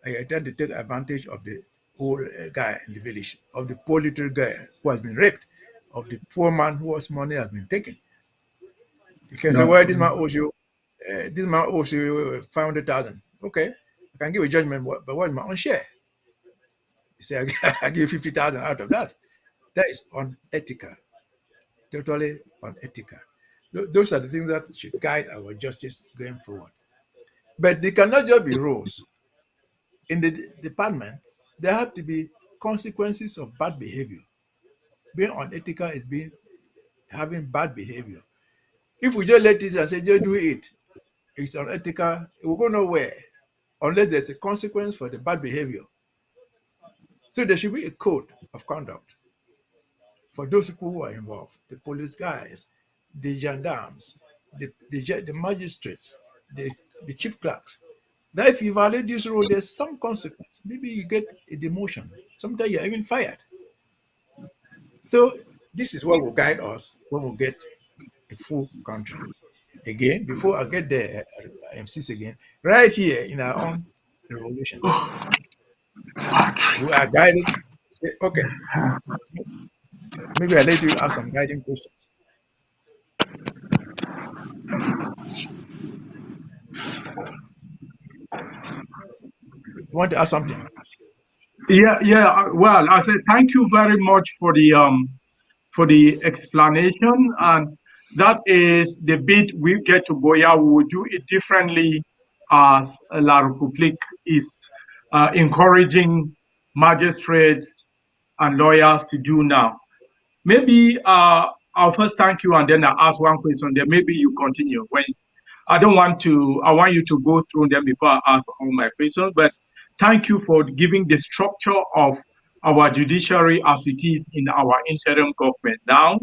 I tend to take advantage of the old guy in the village, of the poor little guy who has been raped, of the poor man whose money has been taken. You can say, well, this man owes you 500,000. Okay, I can give a judgment, but what is my own share? You say, I give 50,000 out of that. That is unethical, totally unethical. Those are the things that should guide our justice going forward. But they cannot just be rules. In the department, there have to be consequences of bad behavior. Being unethical is having bad behavior. If we just let it and say, just do it, it's unethical, it will go nowhere unless there's a consequence for the bad behavior. So there should be a code of conduct for those people who are involved, the police guys, the gendarmes, the magistrates, the chief clerks. That if you violate this rule, there's some consequence. Maybe you get a demotion. Sometimes you're even fired. So this is what will guide us when we get a full country. Again, before I get there, I insist again, right here in our own revolution, we are guided. Okay, maybe I let you ask some guiding questions. You want to add something? Yeah. Well, I said thank you very much for the explanation, and that is the bit we get to Boya. We will do it differently, as La Republique is encouraging magistrates and lawyers to do now. Maybe I'll first thank you, and then I'll ask one question. Then maybe you continue. When I don't want to, I want you to go through them before I ask all my questions. But thank you for giving the structure of our judiciary as it is in our interim government now.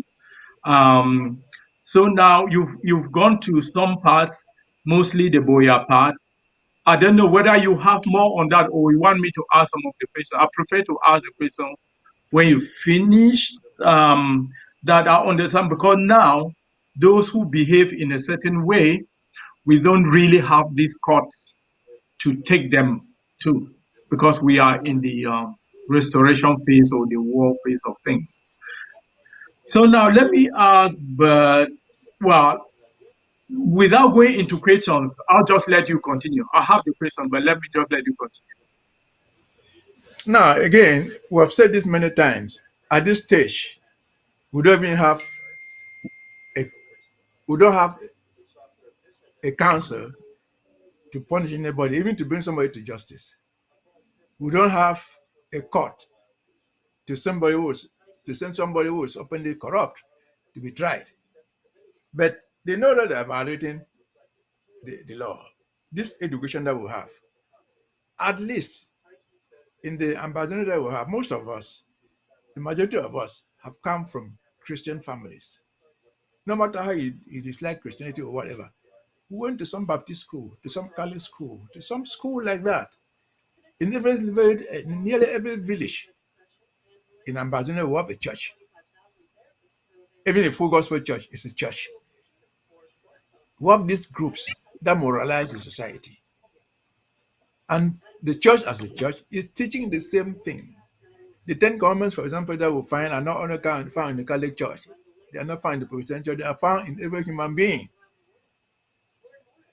So now you've gone to some parts, mostly the Boya part. I don't know whether you have more on that or you want me to ask some of the questions. I prefer to ask the question when you finish, that I understand, because now those who behave in a certain way, we don't really have these courts to take them to, because we are in the restoration phase or the war phase of things. So now let me ask, but well, without going into questions, I'll just let you continue. I have the question, but let me just let you continue. Now, again, we have said this many times. At this stage, we don't even have a we don't have a council to punish anybody, even to bring somebody to justice. We don't have a court to send somebody who is openly corrupt to be tried. But they know that they're violating the law. This education that we have, at least in the Ambazonia that we have, most of us, the majority of us, have come from Christian families. No matter how you dislike Christianity or whatever, we went to some Baptist school, to some Catholic school, to some school like that. In nearly every village in Ambazonia, we have a church. Even a full gospel church is a church. We have these groups that moralize the society. And the church as a church is teaching the same thing. The Ten Commandments, for example, that we find are not only found in the Catholic Church. They are not found in the Protestant Church. They are found in every human being.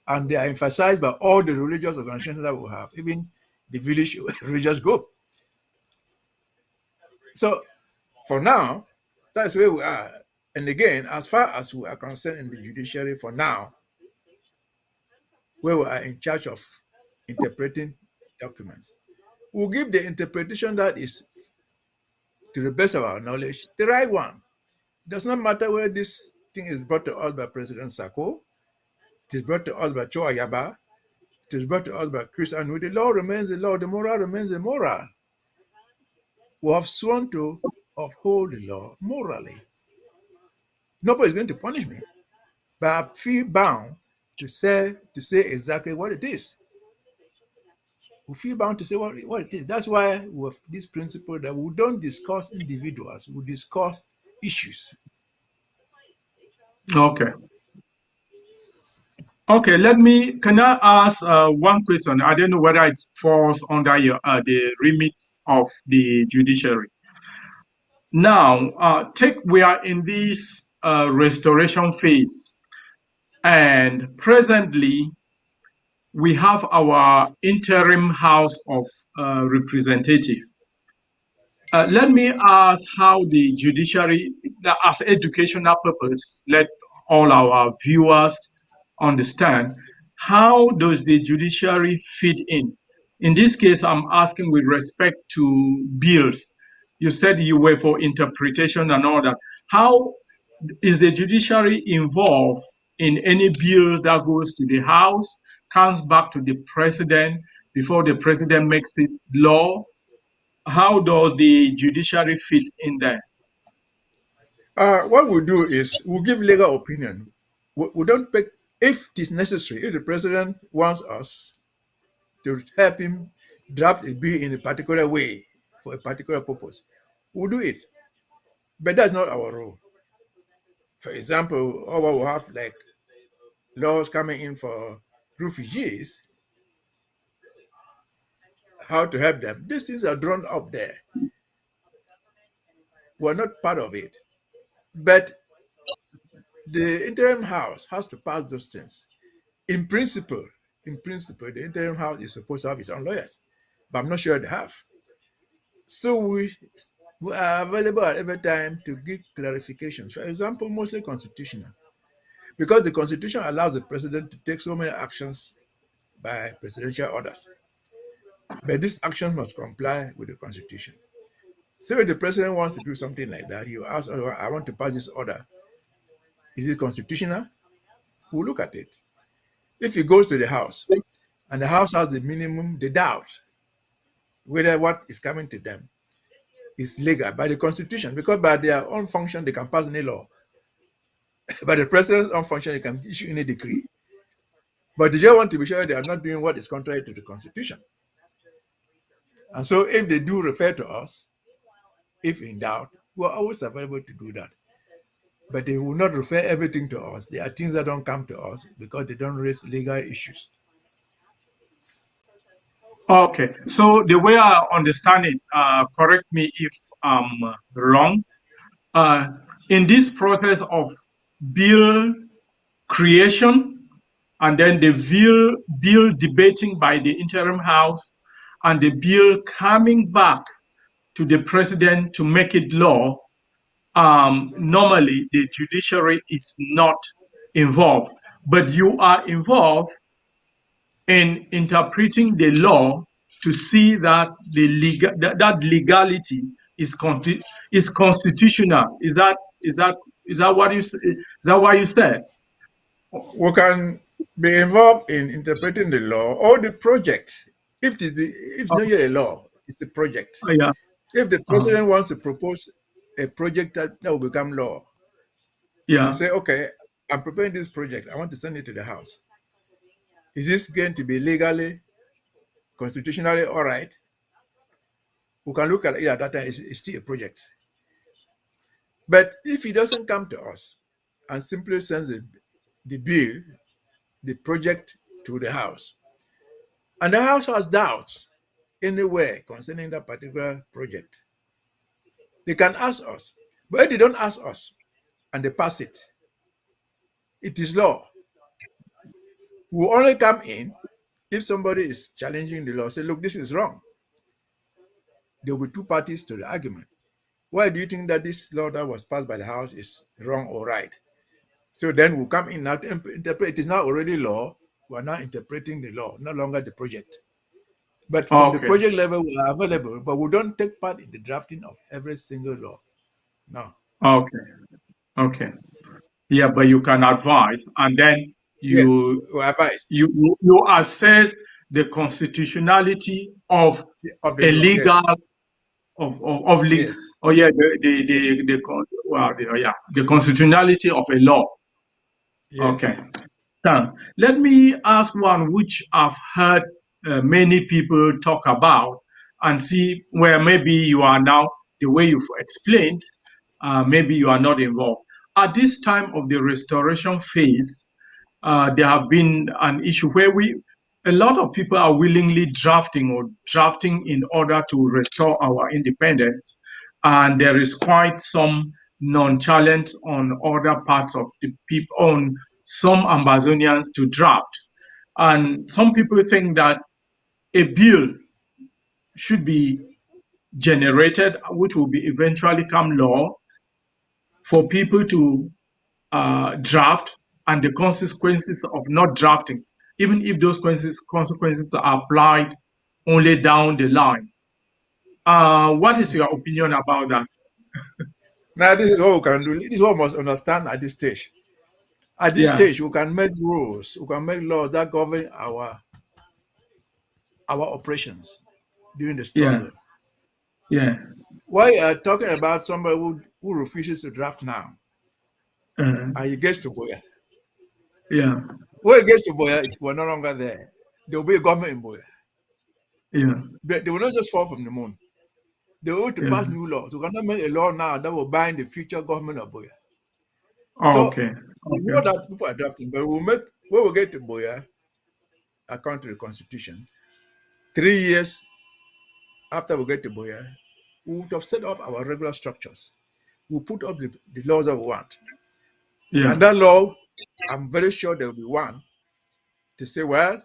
And they are emphasized by all the religious organizations that we have, even the village religious group. So, for now, that's where we are. And again, as far as we are concerned in the judiciary for now, where we are in charge of interpreting documents, we'll give the interpretation that is, to the best of our knowledge, the right one. It does not matter whether this thing is brought to us by President Sako, it is brought to us by Cho Ayaba, it is brought to us by Chris Anu. The law remains the law, the moral remains the moral. We have sworn to uphold the law morally. Nobody is going to punish me, but I feel bound to say exactly what it is. We feel bound to say what it is. That's why we have this principle that we don't discuss individuals, we discuss issues. Okay. Okay, can I ask one question? I don't know whether it falls under the remit of the judiciary. Now, we are in this restoration phase, and presently we have our interim House of Representatives. Let me ask how the judiciary, as educational purpose, let all our viewers understand, how does the judiciary fit in? In this case, I'm asking with respect to bills. You said you were for interpretation and all that. How is the judiciary involved in any bill that goes to the House, comes back to the president before the president makes it law? How does the judiciary fit in there? What we do is we give legal opinion. We don't pick, if it is necessary, if the president wants us to help him draft a bill in a particular way for a particular purpose, we'll do it. But that's not our role. For example, or we have like laws coming in for refugees, how to help them. These things are drawn up there. We're not part of it. But the interim house has to pass those things. In principle, the interim house is supposed to have its own lawyers. but I'm not sure they have. So we are available at every time to give clarifications. For example, mostly constitutional, because the Constitution allows the president to take so many actions by presidential orders. But these actions must comply with the Constitution. So if the president wants to do something like that, he will ask, oh, I want to pass this order. Is it constitutional? We'll look at it. If he goes to the House and the House has the minimum, the doubt whether what is coming to them is legal by the Constitution, because by their own function they can pass any law. By the president's own function, they can issue any decree. But they just want to be sure they are not doing what is contrary to the Constitution. And so if they do refer to us, if in doubt, we're always available to do that. But they will not refer everything to us. There are things that don't come to us because they don't raise legal issues. Okay, so the way I understand it, correct me if I'm wrong, in this process of bill creation and then the bill debating by the interim house and the bill coming back to the president to make it law, normally the judiciary is not involved, but you are involved in interpreting the law to see that that legality is constitutional. Is that what you said? We can be involved in interpreting the law or the project. If it's not yet a law, it's a project. Yeah. If the president wants to propose a project that will become law, Yeah. and say, okay, I'm preparing this project, I want to send it to the House. Is this going to be legally, constitutionally all right? We can look at it at that time. It's still a project. But if he doesn't come to us and simply sends the bill, the project to the House, and the House has doubts anywhere concerning that particular project, they can ask us. But if they don't ask us and they pass it, it is law. We will only come in if somebody is challenging the law, say, look, this is wrong. There will be two parties to the argument. Why do you think that this law that was passed by the House is wrong or right? So then we'll come in now to interpret. It is now already law. We are now interpreting the law, no longer the project. But from the project level, we are available, but we don't take part in the drafting of every single law. No. Okay. Yeah, but you can advise, and then you advise. You assess the constitutionality of the a law, legal yes. of legal. Yes. Oh yeah, the constitutionality of a law. Yes. Okay. Now, let me ask one which I've heard many people talk about, and see where maybe you are now, the way you've explained, maybe you are not involved. At this time of the restoration phase, there have been an issue where a lot of people are willingly drafting in order to restore our independence. And there is quite some nonchalance on other parts of the people, on some Ambazonians to draft. And some people think that a bill should be generated, which will be eventually become law, for people to draft, and the consequences of not drafting, even if those consequences are applied only down the line. What is your opinion about that? Now, this is what we can do. This is what we must understand at this stage. At this stage, we can make rules, we can make laws that govern our operations during the struggle. Yeah. Why you are talking about somebody who refuses to draft now, and he gets to Boya? Yeah. When he gets to Boya, we're no longer there. There will be a government in Boya. Yeah. But they will not just fall from the moon. They will to pass new laws. We cannot make a law now that will bind the future government of Boya. We know that people are drafting, but when we get to Boya, according to the Constitution, 3 years after we get to Boya, we would have set up our regular structures. We put up the laws that we want. Yeah. And that law, I'm very sure there will be one to say, well,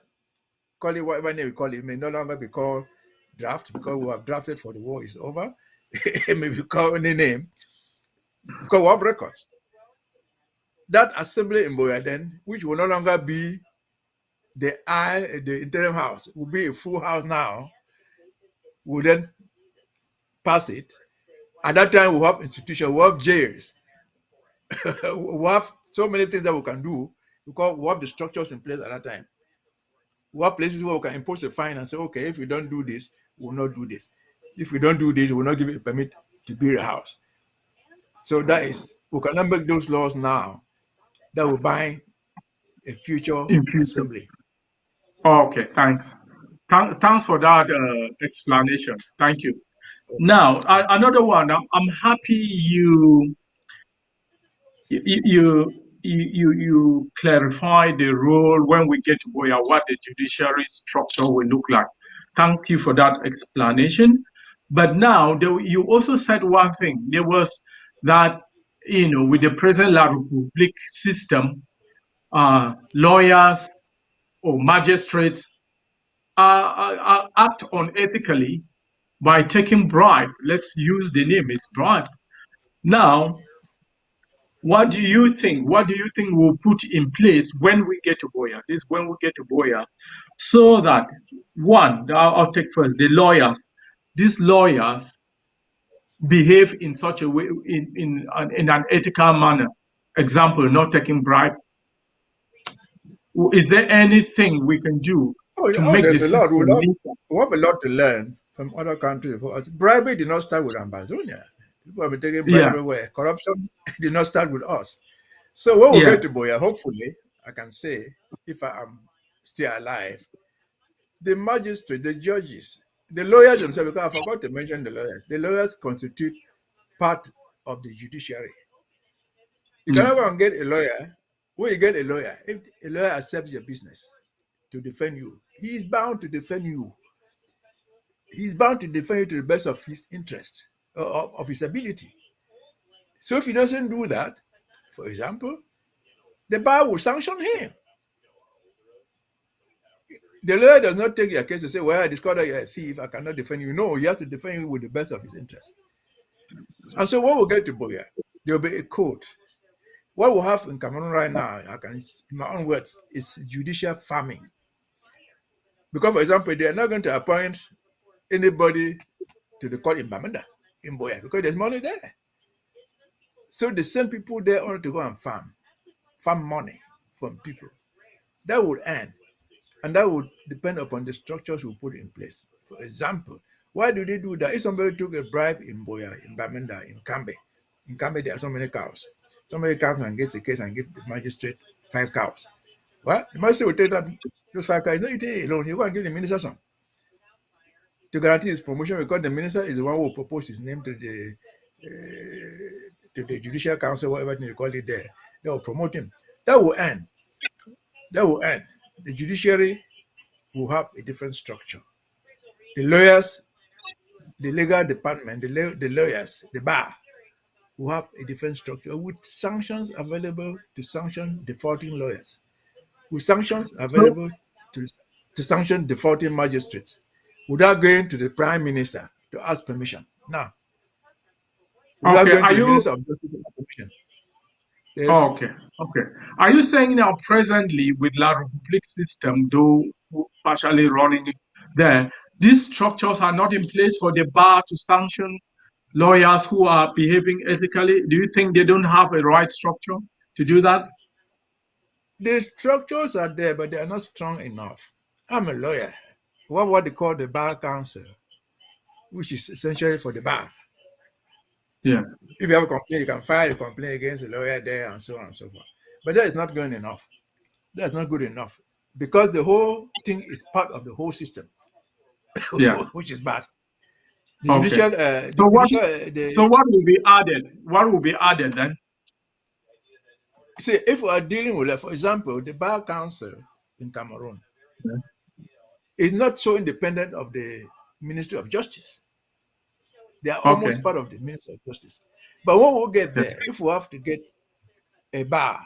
call it whatever name we call it. It may no longer be called draft because we have drafted for the war is over. It may be called any name because we have records. That assembly in Boya then, which will no longer be the interim house, will be a full house now, will then pass it. At that time, we have institutions, we have jails, we have so many things that we can do because we have the structures in place at that time. We have places where we can impose a fine and say, okay, if you don't do this, we will not do this. If we don't do this, we will not give you a permit to build a house. So that is, we cannot make those laws now that will bind a future In future. assembly. Okay, thanks. Thanks for that explanation. Thank you. Now, another one. I'm happy you clarify the role when we get to Boya, what the judiciary structure will look like. Thank you for that explanation. But now you also said one thing. There was that, with the present La Republique system, lawyers or magistrates act unethically by taking bribe. Let's use the name is bribe. Now, what do you think? What do you think we'll put in place when we get to Boya? When we get to Boya, so that one, I'll take first the lawyers. These lawyers behave in such a way, in an ethical manner. Example, not taking bribe. Is there anything we can do to make There's the a lot. system We have a lot to learn from other countries. Bribery did not start with Ambazonia. People have been taking bribery everywhere. Corruption did not start with us. So when we get to Boya, hopefully, I can say, if I am still alive, the magistrate, the judges, the lawyers themselves, because I forgot to mention the lawyers. The lawyers constitute part of the judiciary. You cannot go and get a lawyer. When you get a lawyer, if a lawyer accepts your business to defend you, he is bound to defend you. He's bound to defend you to the best of his interest, of his ability. So if he doesn't do that, for example, the bar will sanction him. The lawyer does not take your case to say, well, I discovered you're a thief, I cannot defend you. No, he has to defend you with the best of his interest. And so when we get to Boya, there will be a code. What we have in Cameroon right now, in my own words, is judicial farming. Because, for example, they are not going to appoint anybody to the court in Bamenda, in Boya, because there's money there. So they send people there only to go and farm money from people. That would end. And that would depend upon the structures we put in place. For example, why do they do that? If somebody took a bribe in Boya, in Bamenda, in Kambe there are so many cows. Somebody comes and gets a case and gives the magistrate 5 cows. What? The magistrate will take those 5 cows. He's not eating it alone. You go and give the minister some to guarantee his promotion, because the minister is the one who will propose his name to the judicial council, whatever you call it there. They will promote him. That will end. The judiciary will have a different structure. The lawyers, the legal department, the lawyers, the bar will have a different structure with sanctions available to sanction defaulting lawyers, with sanctions available to sanction defaulting magistrates, without going to the prime minister to ask permission. Now, without going to the minister of justice to ask permission. Yes. Okay. Are you saying now presently with La Republique system, though partially running there, these structures are not in place for the bar to sanction lawyers who are behaving ethically? Do you think they don't have a right structure to do that? The structures are there, but they are not strong enough. I'm a lawyer. What they call the bar council, which is essentially for the bar. Yeah. If you have a complaint, you can file a complaint against the lawyer there and so on and so forth. But that is not good enough. That's not good enough, because the whole thing is part of the whole system, which is bad. So what will be added? What will be added then? See, if we are dealing with, for example, the bar council in Cameroon is not so independent of the Ministry of Justice. They are almost part of the Ministry of Justice. But when we get there, if we have to get a bar,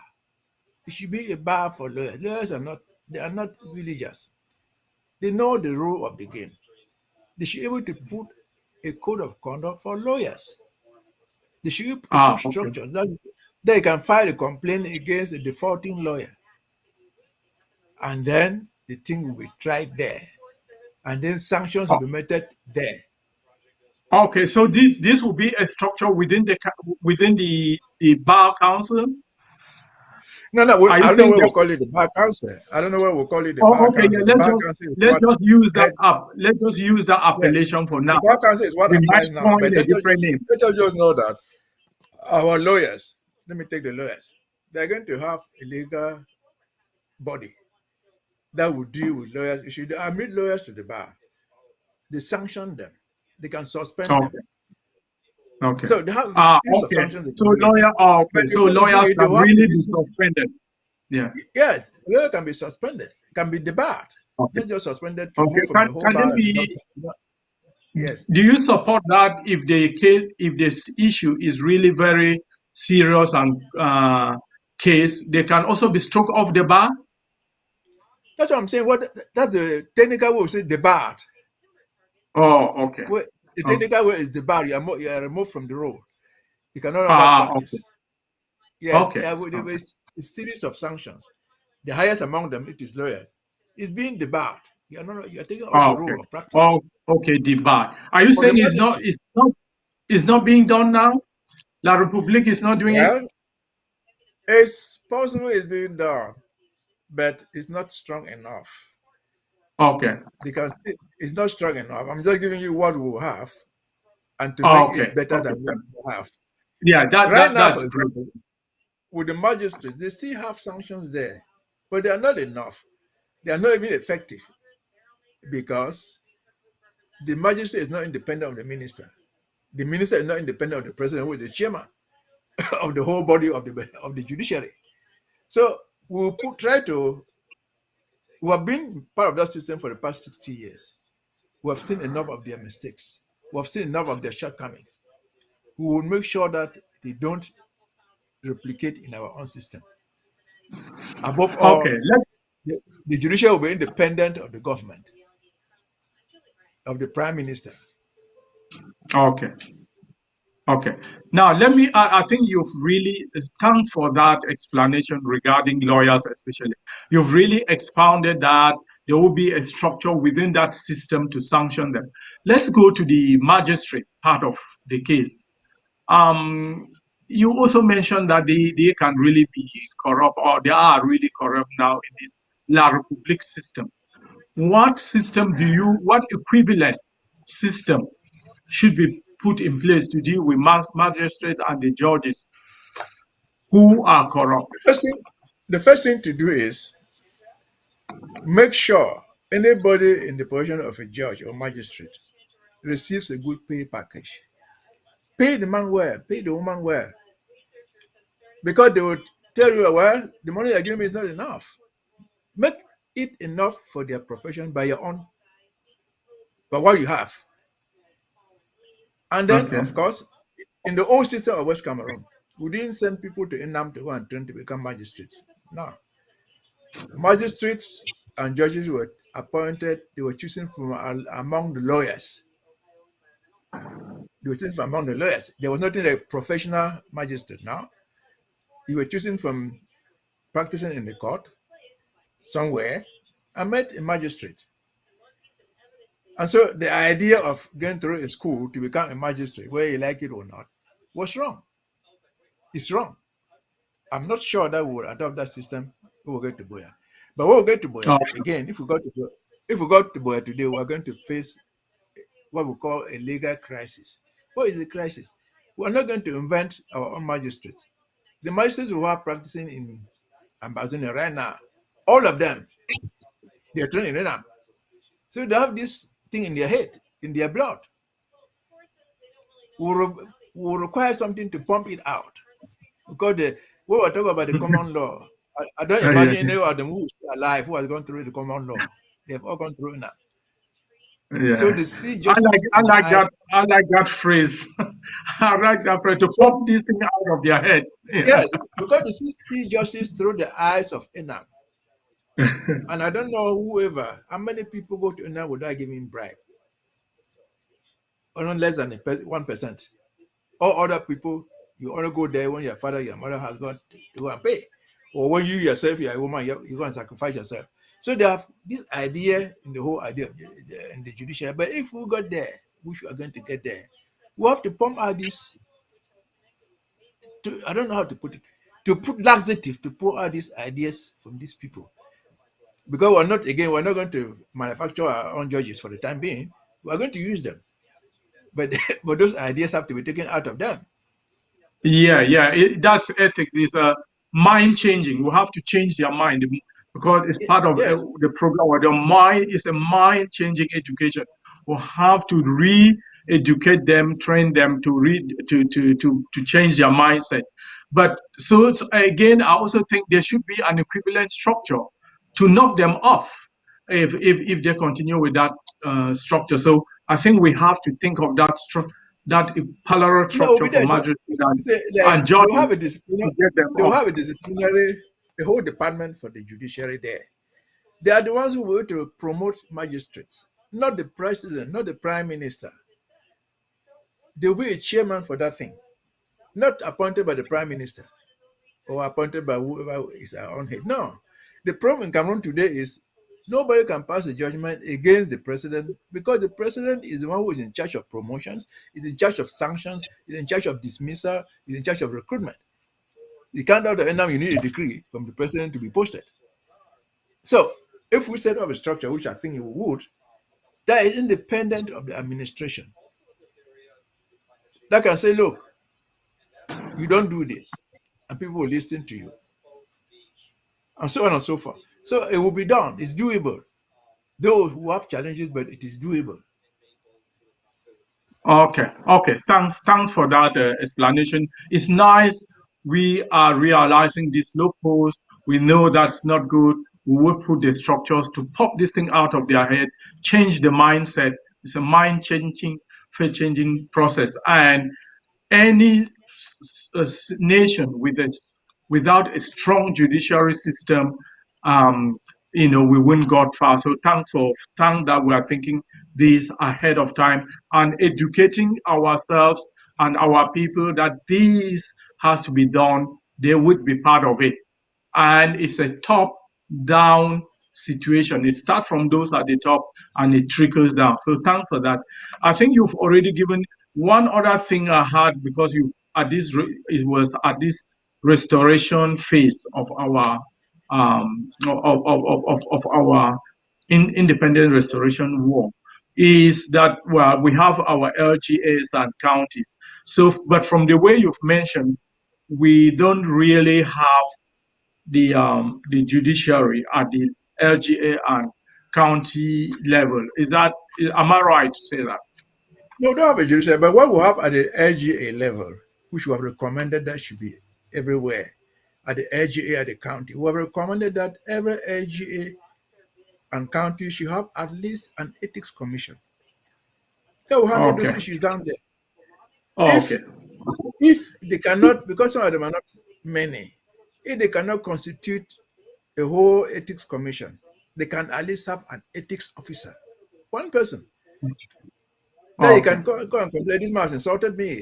it should be a bar for lawyers. Lawyers are not villagers. They know the rule of the game. They should be able to put a code of conduct for lawyers. They should be able to put Okay. structures that they can file a complaint against a defaulting lawyer, and then the thing will be tried there, and then sanctions will Oh, be meted there. okay. So this will be a structure within within the bar council. No, no, Are you I don't know saying what that? we'll call it the bar council. I don't know what we'll call it the Oh, bar okay. council. Yeah. The bar council is Let's what just use that head. up. Let's just use that Yes, appellation for now. the bar council is what We might applies now. coin But a different name. let us just know that our lawyers. Let me take the lawyers. They're going to have a legal body that will deal with lawyers. You should admit lawyers to the bar. They sanction them. They can suspend them. Okay. Okay. So they have a series of Okay. sanctions they So can make. lawyer. Oh, okay. But So before they do lawyers it, they can will have to really be listen. suspended. Yeah. Yes, lawyer can be suspended, can be debarred, Okay. not just suspended to Okay. remove from the whole Can bar. it be? Yes. Do you support that if the case, if this issue is really very serious and case, they can also be struck off the bar? That's what I'm saying. What that's the technical way we say debarred. Oh, okay. The Okay. technical way is debarred. You are removed from the role. You can no longer Okay. practice. Yeah, Okay. there will be a series of sanctions. The highest among them, it is lawyers, is being debarred. You are taken off the Okay. role of practice. Oh, okay. The bar. Are you For the saying magistrate, it's not being done now? La Republique is not doing it? well, it's possible it's being done, but it's not strong enough. Okay. Because it's not strong enough. I'm just giving you what we have and to make Okay. it better than Okay. what we have. Yeah, Right now, that's for great. example, with the magistrates, they still have sanctions there, but they are not enough. They are not even effective because the magistrate is not independent of the minister. The minister is not independent of the president, who is the chairman of the whole body of the judiciary. So we have been part of that system for the past 60 years. We have seen enough of their mistakes. We have seen enough of their shortcomings. We will make sure that they don't replicate in our own system. Above Okay. all, the judiciary will be independent of the government, of the prime minister. Okay. Okay. Now, I think you've really, thanks for that explanation regarding lawyers, especially. You've really expounded that there will be a structure within that system to sanction them. Let's go to the magistrate part of the case. You also mentioned that they can really be corrupt, or they are really corrupt now in this La Republique system. What equivalent system should be put in place to deal with magistrates and the judges who are corrupt? The first thing to do is make sure anybody in the position of a judge or magistrate receives a good pay package. Pay the man well, pay the woman well. Because they would tell you, well, the money you're giving me is not enough. Make it enough for their profession by your own, by what you have. And then, Okay. of course, in the old system of West Cameroon, we didn't send people to Enam to go and train to become magistrates. No. Magistrates and judges were appointed, they were chosen from among the lawyers. They were chosen from among the lawyers. There was nothing like professional magistrate now. You were chosen from practicing in the court somewhere and met a magistrate. And so the idea of going through a school to become a magistrate, whether you like it or not, was wrong. It's wrong. I'm not sure that we will adopt that system when we get to Boya. But when we get to Boya, Oh, again, if we got to Boya today, we are going to face what we call a legal crisis. What is the crisis? We are not going to invent our own magistrates. The magistrates who are practicing in Ambazonia right now, all of them, they are trained in Renam. So they have this thing in their head, in their blood. We require something to pump it out. Because when we're talking about the common law, I don't yeah. imagine any of them who is alive who has gone through the common law. They've all gone through now. So Yeah. they see justice I in the like eyes. that. I like that phrase. I like that phrase to So pop this thing out of their head. yeah, because they see justice through the eyes of Enam. And I don't know how many people go to Enam without giving bribe. or not less than 1%. All other people, you only go there when your father, your mother has gone to go and pay. Or when you yourself, you're a woman, you go and sacrifice yourself. So they have this idea in the whole idea of in the judiciary. But if we got there, which we are going to get there, we have to pump out this, I don't know how to put it, to put laxative, to pour out these ideas from these people. Because we're not going to manufacture our own judges for the time being. We're going to use them. But but those ideas have to be taken out of them. Yeah, yeah. That's ethics. Is mind changing. We have to change their mind because it's part of Yes. the program. Where the mind is a mind changing education. We have to re-educate them, train them to read to change their mindset. But again, I also think there should be an equivalent structure to knock them off if they continue with that structure. So I think we have to think of that parallel No, structure we for did. magistrate Say, and they'll judges have a to disciplinary, get them they'll off. have a disciplinary, a whole department for the judiciary there. They are the ones who were to promote magistrates, not the president, not the prime minister. There will be a chairman for that thing, not appointed by the prime minister or appointed by whoever is our own head. No. The problem in Cameroon today is nobody can pass a judgment against the president because the president is the one who is in charge of promotions, is in charge of sanctions, is in charge of dismissal, is in charge of recruitment. You can't out the now you need a decree from the president to be posted. So if we set up a structure, which I think we would, that is independent of the administration, that can say, look, you don't do this, and people will listen to you, and so on and so forth. So it will be done. It's doable. Though we have challenges, but it is doable. Okay. Thanks for that explanation. It's nice we are realizing these loopholes. We know that's not good. We will put the structures to pop this thing out of their head, change the mindset. It's a mind changing, faith changing process. And any nation without a strong judiciary system, um, we wouldn't got far. So thank that we are thinking this ahead of time and educating ourselves and our people that this has to be done. They would be part of it, and it's a top down situation. It starts from those at the top and it trickles down. So thanks for that. I think you've already given one other thing I had because it was at this restoration phase of our of our independent restoration war is that, well, we have our LGAs and counties. So, but from the way you've mentioned, we don't really have the judiciary at the LGA and county level. Am I right to say that? No, we don't have a judiciary, but what we have at the LGA level, which we have recommended that should be everywhere, at the LGA, at the county, we have recommended that every LGA and county should have at least an ethics commission. They will handle those Okay. issues down there. Okay. If they cannot, because some of them are not many, if they cannot constitute a whole ethics commission, they can at least have an ethics officer, one person. Then you Okay. can go and complain. This man has insulted me.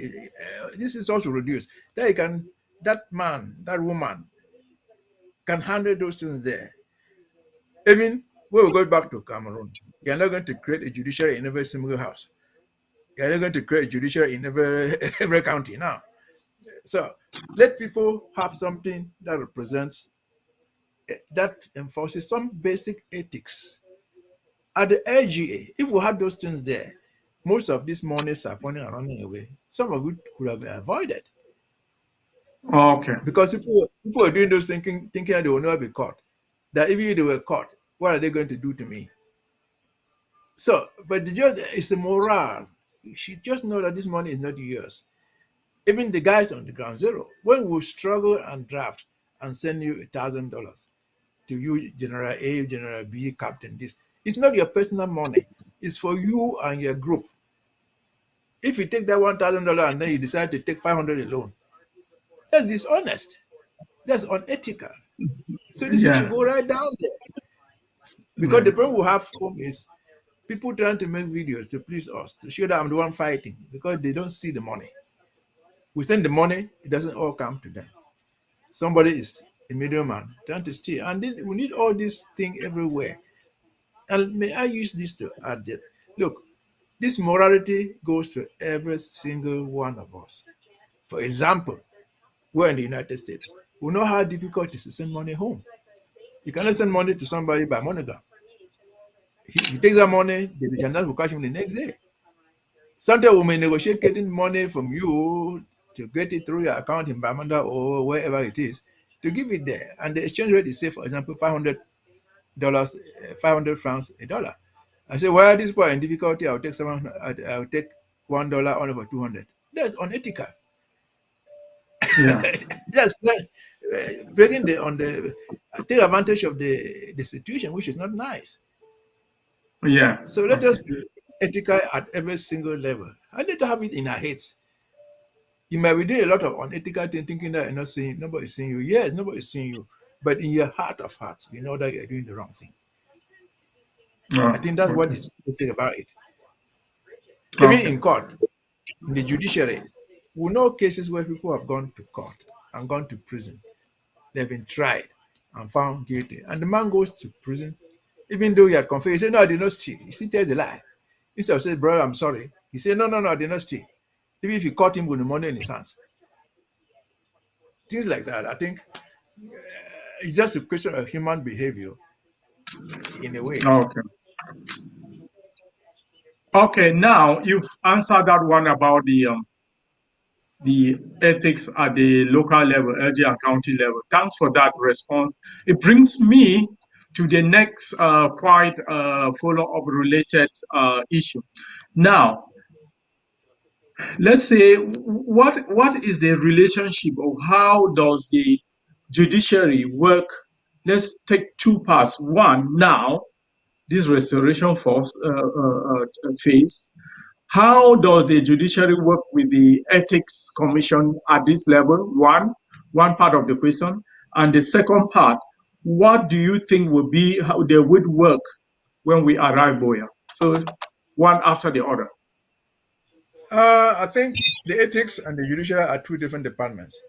This is also reduced. Then you can, that man, that woman can handle those things there. Even when we go back to Cameroon, you're not going to create a judiciary in every single house. You're not going to create a judiciary in every county now. So let people have something that represents, that enforces some basic ethics. At the LGA, if we had those things there, most of these monies are falling and running away. Some of it could have been avoided. Okay. Because people are doing those thinking that they will never be caught. That even if they were caught, what are they going to do to me? So, but the judge is the morale. You should just know that this money is not yours. Even the guys on the ground zero, when we struggle and draft and send you $1,000 to you, General A, General B, Captain this, it's not your personal money. It's for you and your group. If you take that $1,000 and then you decide to take 500 alone, that's dishonest. That's unethical. So this should Yeah. go right down there. Because the problem we have home is People trying to make videos to please us, to show that I'm the one fighting, because they don't see the money. We send the money, it doesn't all come to them. Somebody is a middleman trying to steal. And then we need all this thing everywhere. And may I use this to add that, look, this morality goes to every single one of us. For example, we're in the United States. We know how difficult it is to send money home. You cannot send money to somebody by MoneyGram. He takes that money, the Nigerians will catch him the next day. Sometimes we may negotiate getting money from you to get it through your account in Bamanda or wherever it is, to give it there. And the exchange rate is, say, for example, $500, 500 francs a dollar. I say, well, this point in difficulty, I'll take I'll take $1 only for 200. That's unethical. Yeah. That's breaking take advantage of the situation, which is not nice. Yeah. So let us be ethical at every single level. I need to have it in our heads. You might be doing a lot of unethical things, thinking that you're not seeing, nobody's seeing you. Yes, nobody's seeing you. But in your heart of hearts, you know that you're doing the wrong thing. Oh, I think that's what okay. is the thing about it. Even Okay. in court, in the judiciary, we know cases where people have gone to court and gone to prison. They've been tried and found guilty. And the man goes to prison, even though he had confessed. He said, no, I did not steal. He still tells a lie. Instead of saying, brother, I'm sorry. He said, no, I did not steal. Even if you caught him with the money in his hands. Things like that, I think it's just a question of human behavior in a way. Okay. Okay, now you've answered that one about the ethics at the local level, LG and county level. Thanks for that response. It brings me to the next quite follow-up related issue. Now, let's say what is the relationship, or how does the judiciary work? Let's take two parts. One, now, this restoration phase. How does the judiciary work with the ethics commission at this level? One part of the question. And the second part, what do you think will be how they would work when we arrive there? So one after the other. I think the ethics and the judiciary are two different departments.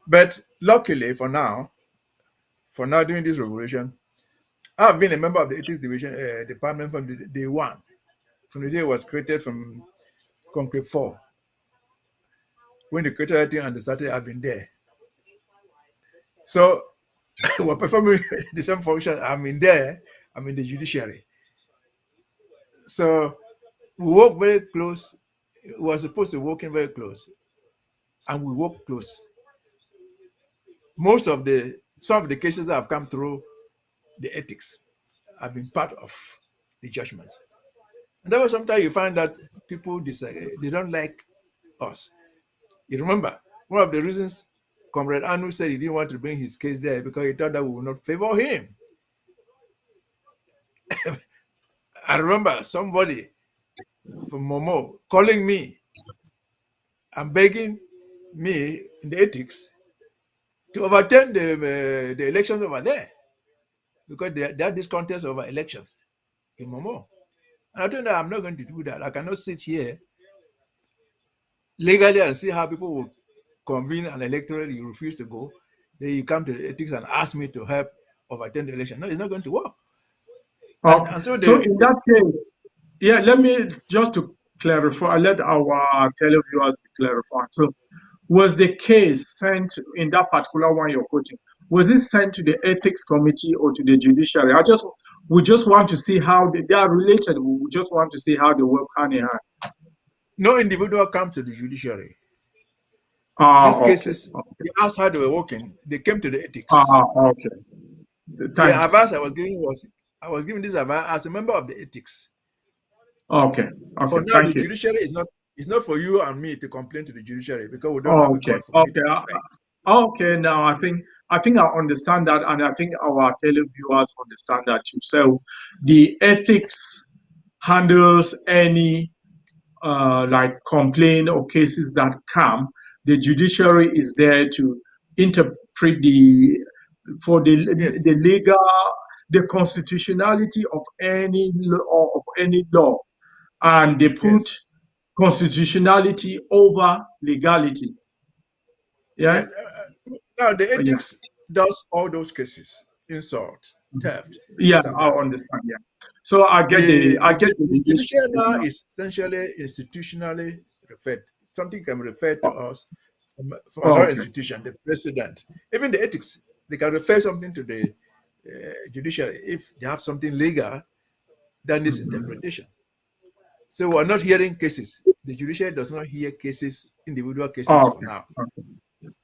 But luckily for now during this revolution, I've been a member of the ethics division department from the day one, from the day it was created from Concrete 4. When they created that thing and they started, I've been there. So we're performing the same function. I'm in there, I'm in the judiciary. So we work very close. We were supposed to work in very close, and we work close. Some of the cases that have come through the ethics have been part of the judgments. And that was sometimes you find that people decide they don't like us. You remember one of the reasons Comrade Anu said he didn't want to bring his case there because he thought that we would not favor him. I remember somebody from Momo calling me and begging me in the ethics to overturn the elections over there because they had this contest over elections in Momo. And I told them I'm not going to do that. I cannot sit here legally and see how people will convene an electorate. You refuse to go. Then you come to the ethics and ask me to help overturn the election. No, it's not going to work. And so in that case, yeah, let me just to clarify, let our televiewers clarify. So, was the case sent in that particular one you're quoting? Was it sent to the ethics committee or to the judiciary? We just want to see how they are related. We just want to see how they work hand in hand. No individual come to the judiciary. These cases, they asked how they were working. They came to the ethics. Okay. The advice I was giving this advice as a member of the ethics. Okay. For now, the judiciary is not for you and me to complain to the judiciary because we don't have a court for it. Okay. Now I think I understand that, and I think our televiewers understand that too. So the ethics handles any like complaint or cases that come. The judiciary is there to interpret the legal the constitutionality of any law, and they put Yes. constitutionality over legality. Yeah. Yeah. Now the Yeah. ethics does all those cases: insult, theft, Yeah, this and I that. understand. Yeah. So I get the The judiciary relationship now now. is essentially institutionally referred. Something can refer to us from another Okay. institution, the president. Even the ethics, they can refer something to the judiciary if they have something legal that needs interpretation. So we're not hearing cases. The judiciary does not hear cases, individual cases for Okay. now. Okay.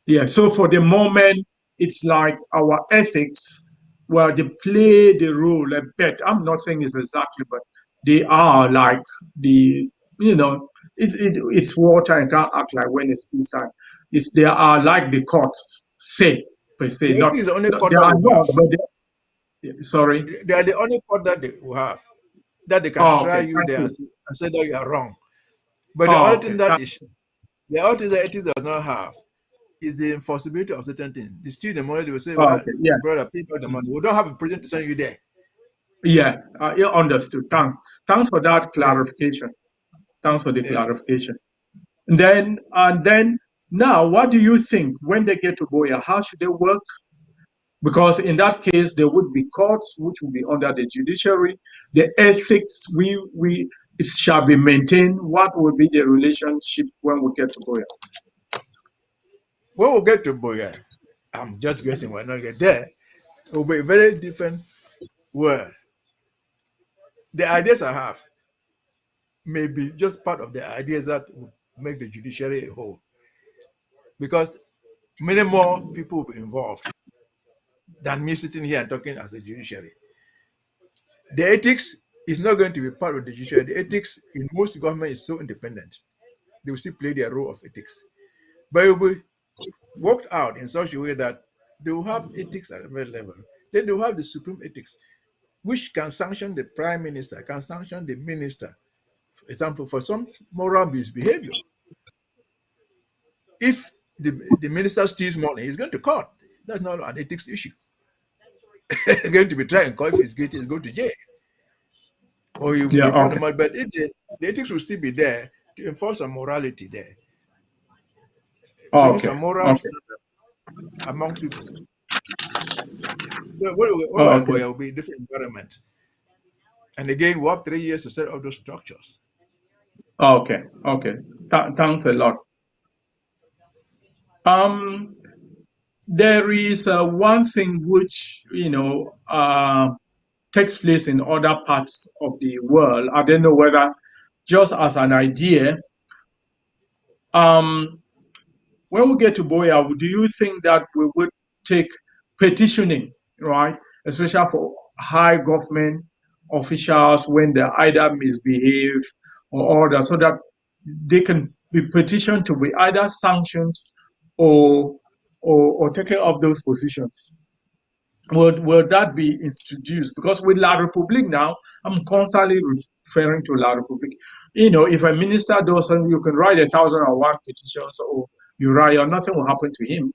Yeah. So for the moment, it's like our ethics, well, they play the role a bit. I'm not saying it's exactly, but they are like the, it's water and can't act like when it's peacetime. They are like the courts say, per se, The not, ethics is the only court they that are we not, have. but sorry. They are the only court that they will have, that they can Oh, try okay. you Thank there you. and say that you are wrong. But the Oh, only okay. thing that is the only thing that ethics does not have is the enforceability of certain things. The student money, they will say, Oh, well, okay. Yes. brother, pay back the money. We don't have a president to send you there. Yeah. Yeah, understood. Thanks. Thanks for that Yes, clarification. Thanks for the yes. clarification. And then now, what do you think when they get to Boya? How should they work? Because in that case, there would be courts which will be under the judiciary. The ethics we it shall be maintained. What will be the relationship when we get to Boya? When we get to Boya, I'm just guessing we're not get there. It will be a very different world. The ideas I have may be just part of the ideas that would make the judiciary a whole. Because many more people will be involved than me sitting here and talking as a judiciary. The ethics is not going to be part of the judiciary. The ethics in most government is so independent. They will still play their role of ethics. But it will be worked out in such a way that they will have ethics at every level. Then they will have the supreme ethics, which can sanction the prime minister, can sanction the minister. For example, for some moral misbehavior. If the minister steals money, he's going to court. That's not an ethics issue. He's going to be tried in court. If he's guilty, he's going to jail. Or you Yeah. refund the Okay. money. But if the ethics will still be there to enforce some morality there, bringing Okay. some moral Okay. standards among people. So what we're in Okay. Boya will be a different environment. And again, we have 3 years to set up those structures. Okay. Okay. Thanks a lot. Um, there is one thing which takes place in other parts of the world. I don't know whether, just as an idea, um, when we get to Boya, do you think that we would take petitioning, right, especially for high government officials when they either misbehave or order, so that they can be petitioned to be either sanctioned or taken off those positions? Will that be introduced? Because with La Republique now, I'm constantly referring to La Republique. If a minister does something, you can write 1,001 petitions, or you write, or nothing will happen to him.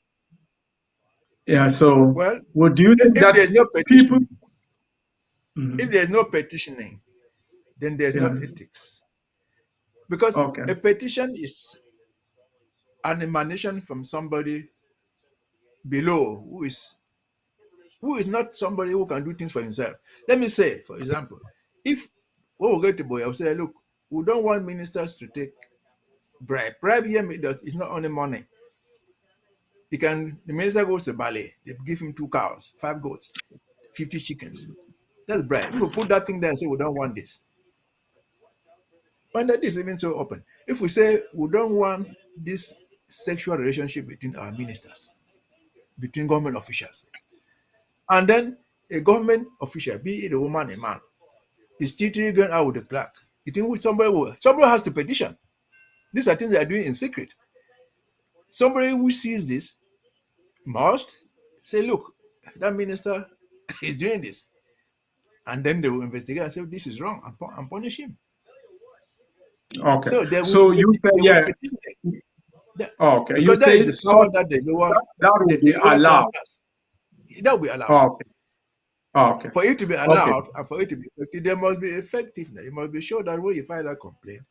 Yeah. So, Well, would you think if that there's no people? petitioning, if there's no petitioning, then there's no Yeah. ethics. Because Okay. a petition is an emanation from somebody below who is not somebody who can do things for himself. Let me say, for example, if when we get to Boy, I'll say, look, we don't want ministers to take bribe. Bribe here is not only money. The minister goes to Bali, they give him 2 cows, 5 goats, 50 chickens. That's bribe. If we put that thing there and say we don't want this, and that is even so open. If we say we don't want this sexual relationship between our ministers, between government officials, and then a government official, be it a woman, a man, is still going out with the clerk, you think somebody has to petition. These are things they are doing in secret. Somebody who sees this must say, look, that minister is doing this. And then they will investigate and say, this is wrong, and punish him. Okay. So they will, So you say, they will yeah. petition them. Okay. You Because that is say the so power that the lower, that will the be lower class allowed. has. That will be allowed. Okay. Okay. For it to be Okay. allowed and for it to be effective, there must be effectiveness. It must be sure that when you file that complaint,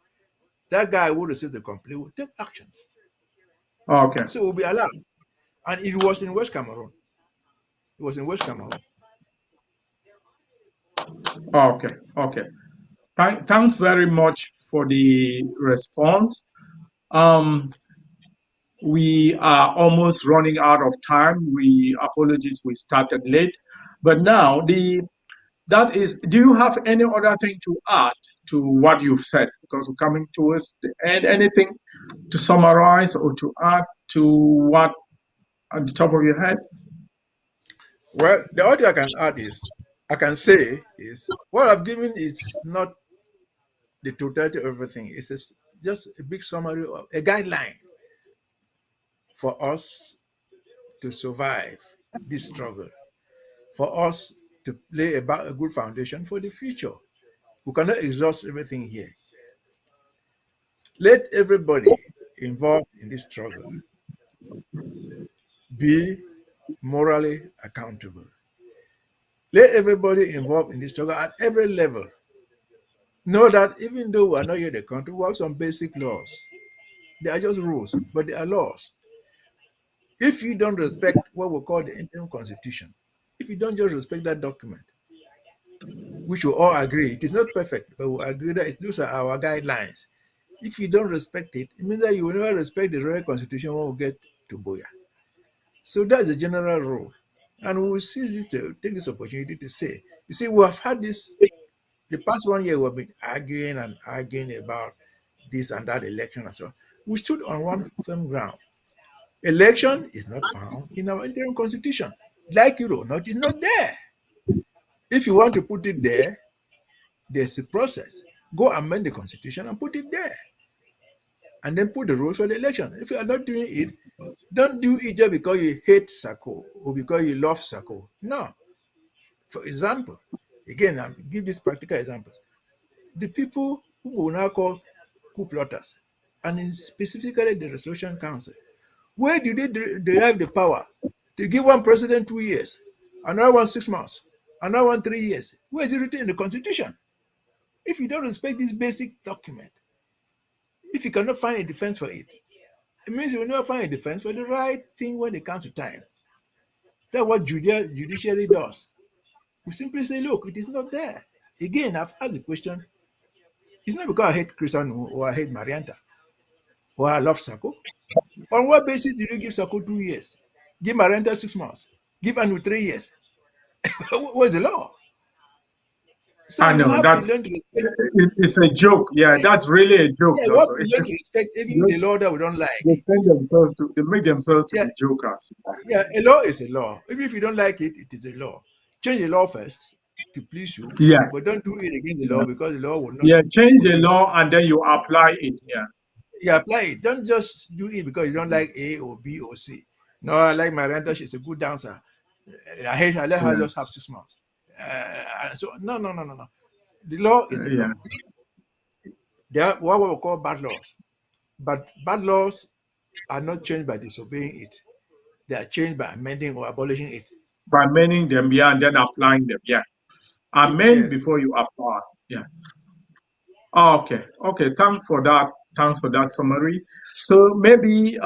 that guy who received the complaint will take action. Okay. So it will be allowed. And it was in West Cameroon. It was in West Cameroon. Okay. Okay. Thanks very much for the response. We are almost running out of time. Apologies, we started late. But now that is, do you have any other thing to add to what you've said? Because we're coming towards the end. Anything to summarize or to add to what at the top of your head? Well, the only thing I can say is what I've given is not the totality of everything. It's just a big summary of a guideline for us to survive this struggle, for us to lay a good foundation for the future. We cannot exhaust everything here. Let everybody involved in this struggle be morally accountable. Let everybody involved in this struggle at every level know that even though we are not yet a country, we have some basic laws. They are just rules, but they are laws. If you don't respect what we call the interim constitution, if you don't just respect that document, which we all agree, it is not perfect, but we agree that those are our guidelines. If you don't respect it, it means that you will never respect the royal constitution when we get to Boya. So that's the general rule. And we will seize this to take this opportunity to say, you see, we have had this, the past 1 year, we have been arguing and arguing about this and that election and so on. We stood on one firm ground. Election is not found in our interim constitution. Like it or not, it's not there. If you want to put it there, there's a process. Go amend the constitution and put it there. And then put the rules for the election. If you are not doing it, don't do it just because you hate Sako or because you love Sako. No. For example, again, I'll give these practical examples. The people who will now call coup plotters, and specifically the Restoration Council, where do they derive the power to give one president 2 years, another one 6 months, another one 3 years? Where is it written in the constitution? If you don't respect this basic document, if you cannot find a defense for it, it means you will never find a defense for the right thing when it comes to time. That's what judiciary does. We simply say, look, it is not there. Again, I've asked the question, it's not because I hate Christian or I hate Marianta or I love Sako. On what basis did you give Sako 2 years? Give Marianta 6 months? Give Anu 3 years? What's the law? So I we know have that to learn to respect. it's a joke. Yeah, that's really a joke. Yeah, we have to learn to respect even the law that we don't like. They make themselves to Yeah, be jokers. yeah, a law is a law. Even if you don't like it, it is a law. Change the law first to please you, Yeah, but don't do it against the law because the law will not yeah. Change the forgive you. law and then you apply it. Yeah, You apply it. Don't just do it because you don't like A or B or C. No, I like my renter. She's a good dancer. I hate her. Let her just have 6 months. So no. The law is the yeah. law. There are what we call bad laws. But bad laws are not changed by disobeying it. They are changed by amending or abolishing it. By amending them, yeah, and then applying them. Yeah, amend Yes. before you apply. Yeah. Okay. Okay. Thanks for that. Thanks for that summary. So maybe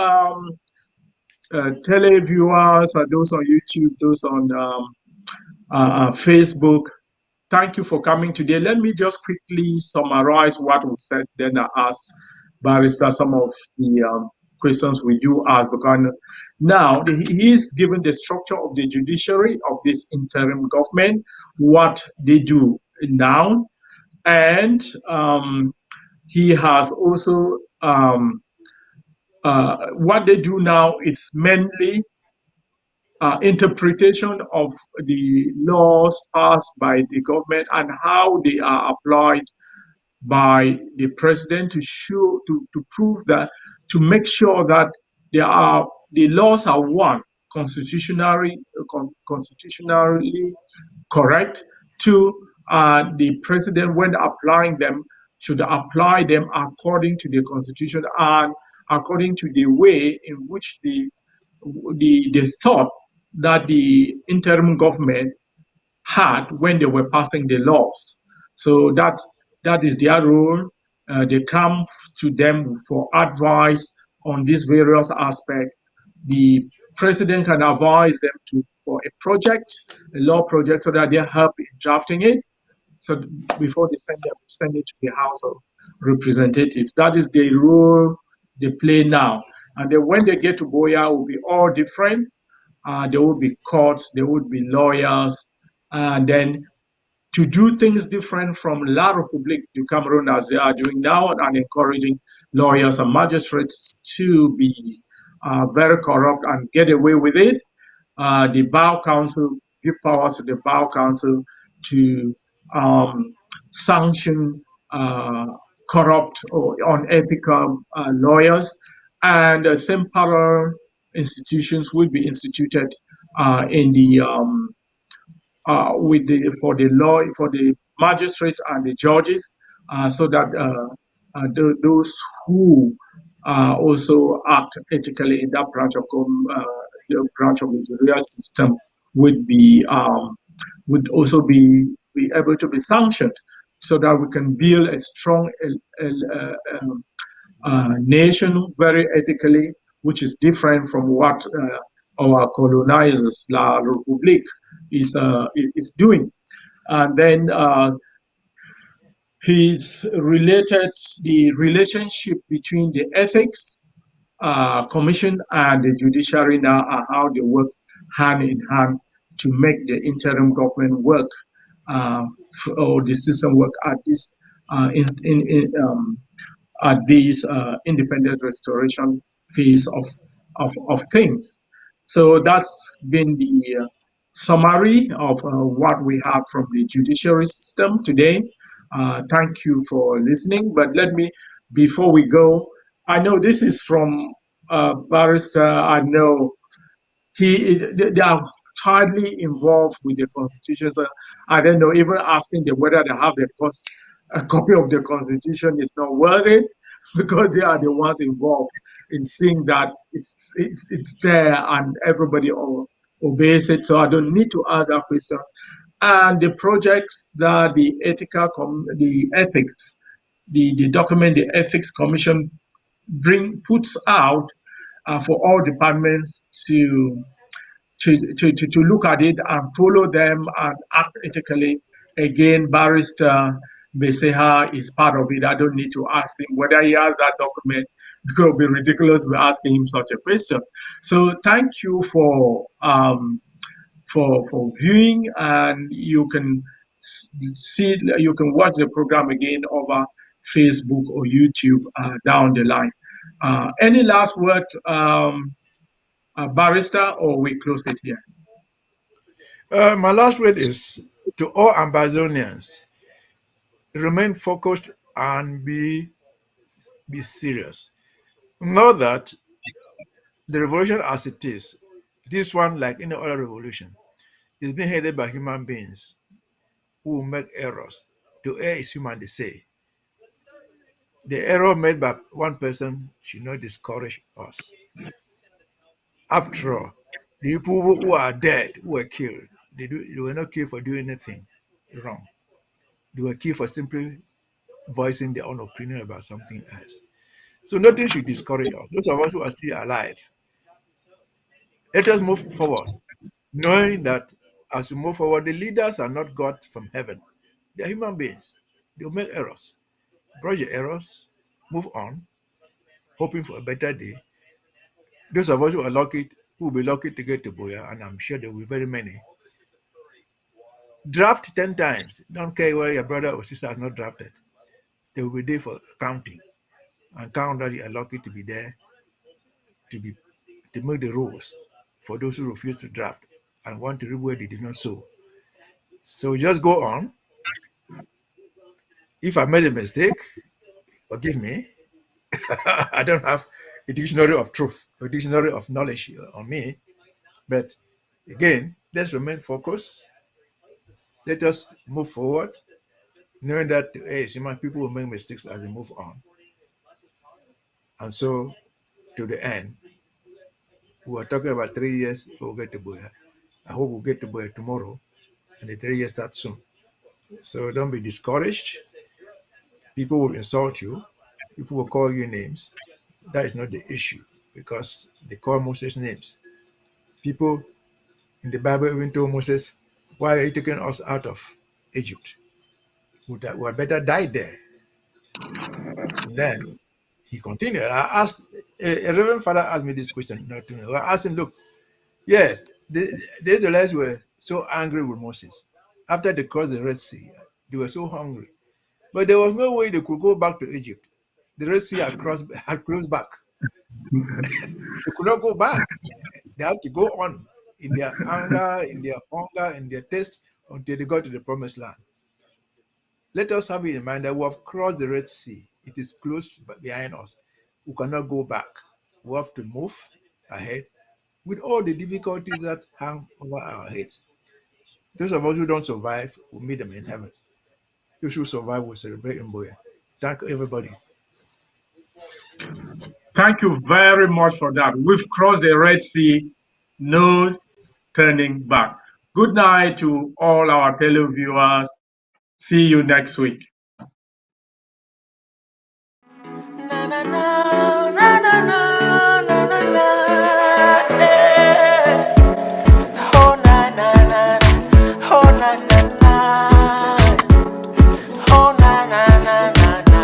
televiewers, those on YouTube, those on Facebook. Thank you for coming today. Let me just quickly summarize what we said, then I ask Barrister some of the questions we do ask. Because now he is given the structure of the judiciary of this interim government, what they do now, and he has also what they do now is mainly interpretation of the laws passed by the government and how they are applied by the president to show to prove that, to make sure that the laws are, one, constitutionally correct. Two, the president, when applying them, should apply them according to the constitution and according to the way in which the thought that the interim government had when they were passing the laws. So that is their role. They come to them for advice on these various aspects. The president can advise them for a project, a law project, so that they help in drafting it. So before they send it to the House of Representatives, that is the role they play now. And then when they get to Boya, it will be all different. There would be courts, there would be lawyers, and then to do things different from La République du Cameroon as they are doing now and encouraging lawyers and magistrates to be very corrupt and get away with it. The Bar Council, give powers to the Bar Council to sanction corrupt or unethical lawyers, and same parallel institutions will be instituted in the for the law, for the magistrate and the judges, so that those who also act ethically in that branch of the branch of the judicial system would also be able to be sanctioned, so that we can build a strong nation very ethically, which is different from what our colonizers, La République, is doing. And then he's related the relationship between the ethics commission and the judiciary now, and how they work hand in hand to make the interim government work, or the system work at this at this independent restoration phase of things. So that's been the summary of what we have from the judiciary system today. Thank you for listening. But let me, before we go, I know this is from Barrister. I know they are tightly involved with the constitution. So I don't know, even asking them whether they have a copy of the constitution is not worth it, because they are the ones involved in seeing that it's there and everybody obeys it. So I don't need to ask that question. And the projects that the the document, the ethics commission puts out for all departments to look at it and follow them and act ethically. Again, Barrister Beseha is part of it. I don't need to ask him whether he has that document, because it would be ridiculous to asking him such a question. So thank you for viewing, and you can watch the program again over Facebook or YouTube down the line. Any last word, Barrister, or we close it here? My last word is to all Ambazonians: remain focused and be serious. Know that the revolution as it is, this one, like any other revolution, is being headed by human beings who will make errors. To err is human, they say. The error made by one person should not discourage us. After all, the people who are dead, who were killed, they were not killed for doing anything wrong. They were killed for simply voicing their own opinion about something else. So nothing should discourage us. Those of us who are still alive, let us move forward, knowing that as we move forward, the leaders are not God from heaven. They are human beings. They will make errors. Brush your errors, move on, hoping for a better day. Those of us who are lucky, who will be lucky to get to Boya, and I'm sure there will be very many. Draft 10 times. Don't care whether your brother or sister has not drafted. They will be there for counting, and count that you are lucky to be there to make the rules for those who refuse to draft and want to reap where they did not sow. So just go on. If I made a mistake, forgive me. I don't have a dictionary of truth, a dictionary of knowledge on me. But again, let's remain focused. Let us move forward, knowing that human people will make mistakes as they move on. And so, to the end, we are talking about 3 years, we'll get to Boya. I hope we'll get to Boya tomorrow. and the 3 years start soon. So don't be discouraged. People will insult you. People will call you names. That is not the issue because they call Moses names. People in the Bible even told Moses, "Why are you taking us out of Egypt? We had better die there." And then he continued. I asked, a Reverend Father asked me this question not too long. I asked him, look, yes, the Israelites were so angry with Moses. After they crossed the Red Sea, they were so hungry. But there was no way they could go back to Egypt. The Red Sea had closed back. They could not go back. They had to go on in their anger, in their hunger, in their thirst until they got to the promised land. Let us have it in mind that we have crossed the Red Sea. It is closed behind us. We cannot go back. We have to move ahead with all the difficulties that hang over our heads. Those of us who don't survive will meet them in heaven. Those who survive will celebrate in Boya. Thank everybody. Thank you very much for that. We've crossed the Red Sea, no turning back. Good night to all our televiewers. See you next week. Na na na na na na na na na. Yeah. Oh na na na na. Oh na na na. Oh na na na na na.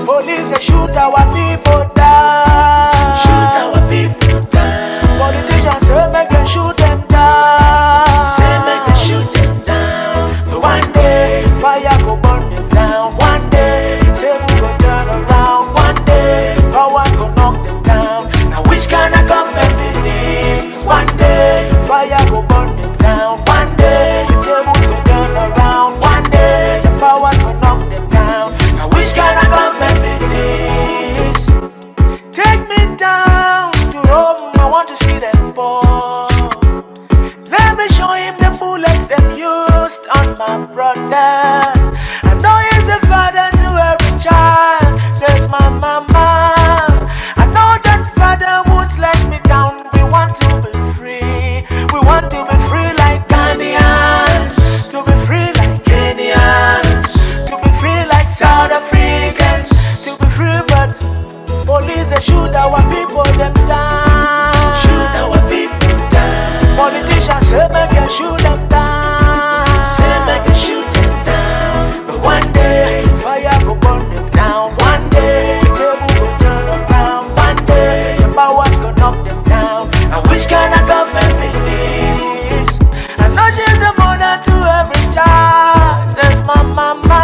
Police they shoot our people down. Shoot our people down. Politicians say make them shoot them down. Say make them shoot them down. But one day fire go burn them down. One day table go turn around. One day powers go knock them down. Now which kind of government be this? One day fire go burn them down. One day tables go turn around. One day the powers go knock them down. Now which kind of government be this? Take me down to Rome. I want to see them ball. Let me show him the bullets them used on my brothers. I know he's a father to every child, says my mama. I know that father won't let me down. We want to be free. We want to be free like Ghanaians, to be free like Kenyans, to be free like South Africans, to be free, but police they shoot our people them down. Shoot our people down. Politicians say make them shoot them down. Say make them shoot them down. But one day fire go burn them down. One day the table go turn around. One day the powers go knock them down. Now which kind of government be this? I know she's a mother to every child. That's my mama.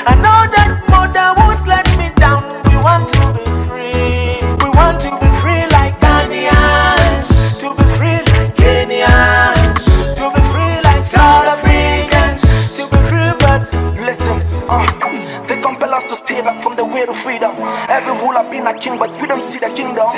I know that mother won't let me down. We want to be free. We want to be free like Ghanaians, to be free like Kenyans, to be free like South Africans, to be free, but Listen, they compel us to stay back from the way to freedom. Every ruler been a king, but we don't see the kingdom.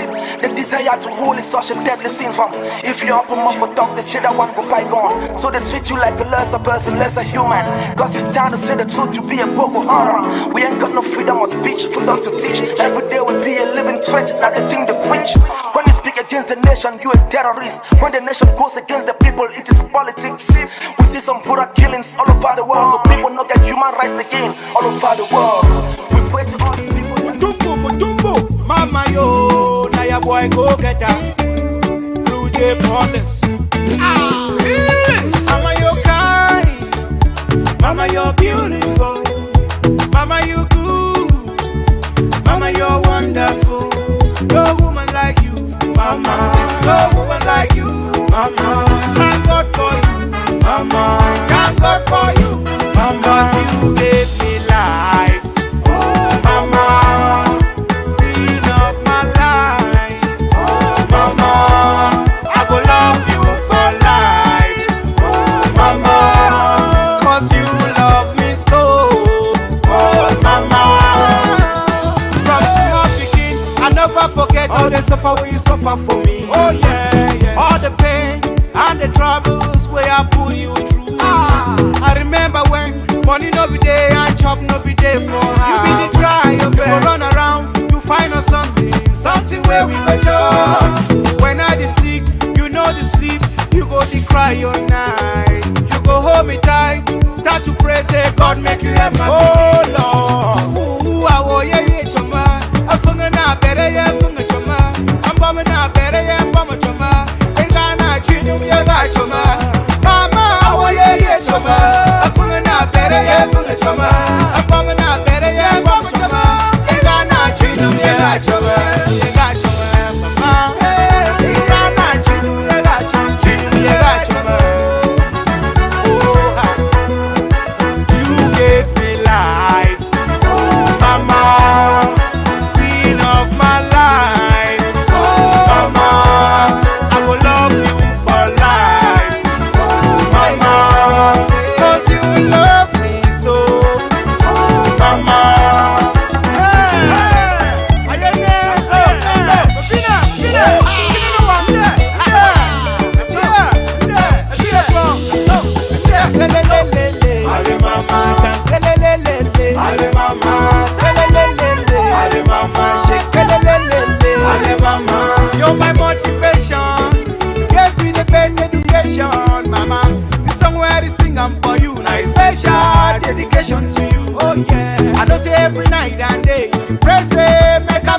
The desire to rule is such a deadly sin from. If you open up for talk, they say that one go bygone. So they treat you like a lesser person, lesser human. Cause you stand to say the truth, you be a Boko Haram. We ain't got no freedom of speech, freedom to teach. Every day we be a living threat, not the thing they preach. When you speak against the nation, you a terrorist. When the nation goes against the people, it is politics. We see some brutal killings all over the world, so people not get human rights again all over the world. We pray to all these people. Tumbo, mama yo, now your boy go get down. Blue Jay promise. Mama you kind, mama you're beautiful, mama you good, mama you're wonderful. No woman like you, mama. No woman like you, mama. Thank God for you, mama. Thank God for you, mama. 'Cause you gave me life, oh mama. Queen of my life, oh mama. I go love you for life, oh mama. 'Cause you love me so, oh mama. From small begin, I never forget all the suffer when you suffer for me. Oh yeah, yeah. All the pain and the troubles where I put you through. I remember when money no be there and chop no be there for her. You be the try your best. You go run around to find us something where we go chop. When I dey sick, you know the sleep. You go the cry all night. You go hold me tight, start to pray, say God make you have my oh Lord. Ooh, I will yeah choma. I'm funga na better yeah funga choma. I'm bombing na better yeah bomba choma. Ega na chinu ya ga choma. Mama, I will yeah choma. I'm funga na better yeah funga choma. I'm bombing na better yeah bomba choma. Ega na chinu ya ga choma. Ega choma, mama. Ega na chinu ya ga choma. Chinu ya ga choma. You gave me life, mama, queen of my life, mama, I will love you for life, mama, 'cause you love me so, mama. Ale mama, danselelelele. Ale mama, selelelele. Ale mama, shekelelelele. Ale mama, you're my motivation. You gave me the best education, mama. The song where I sing, I'm for you. Nice special dedication to you. Oh yeah. I know say every night and day, you pray say make a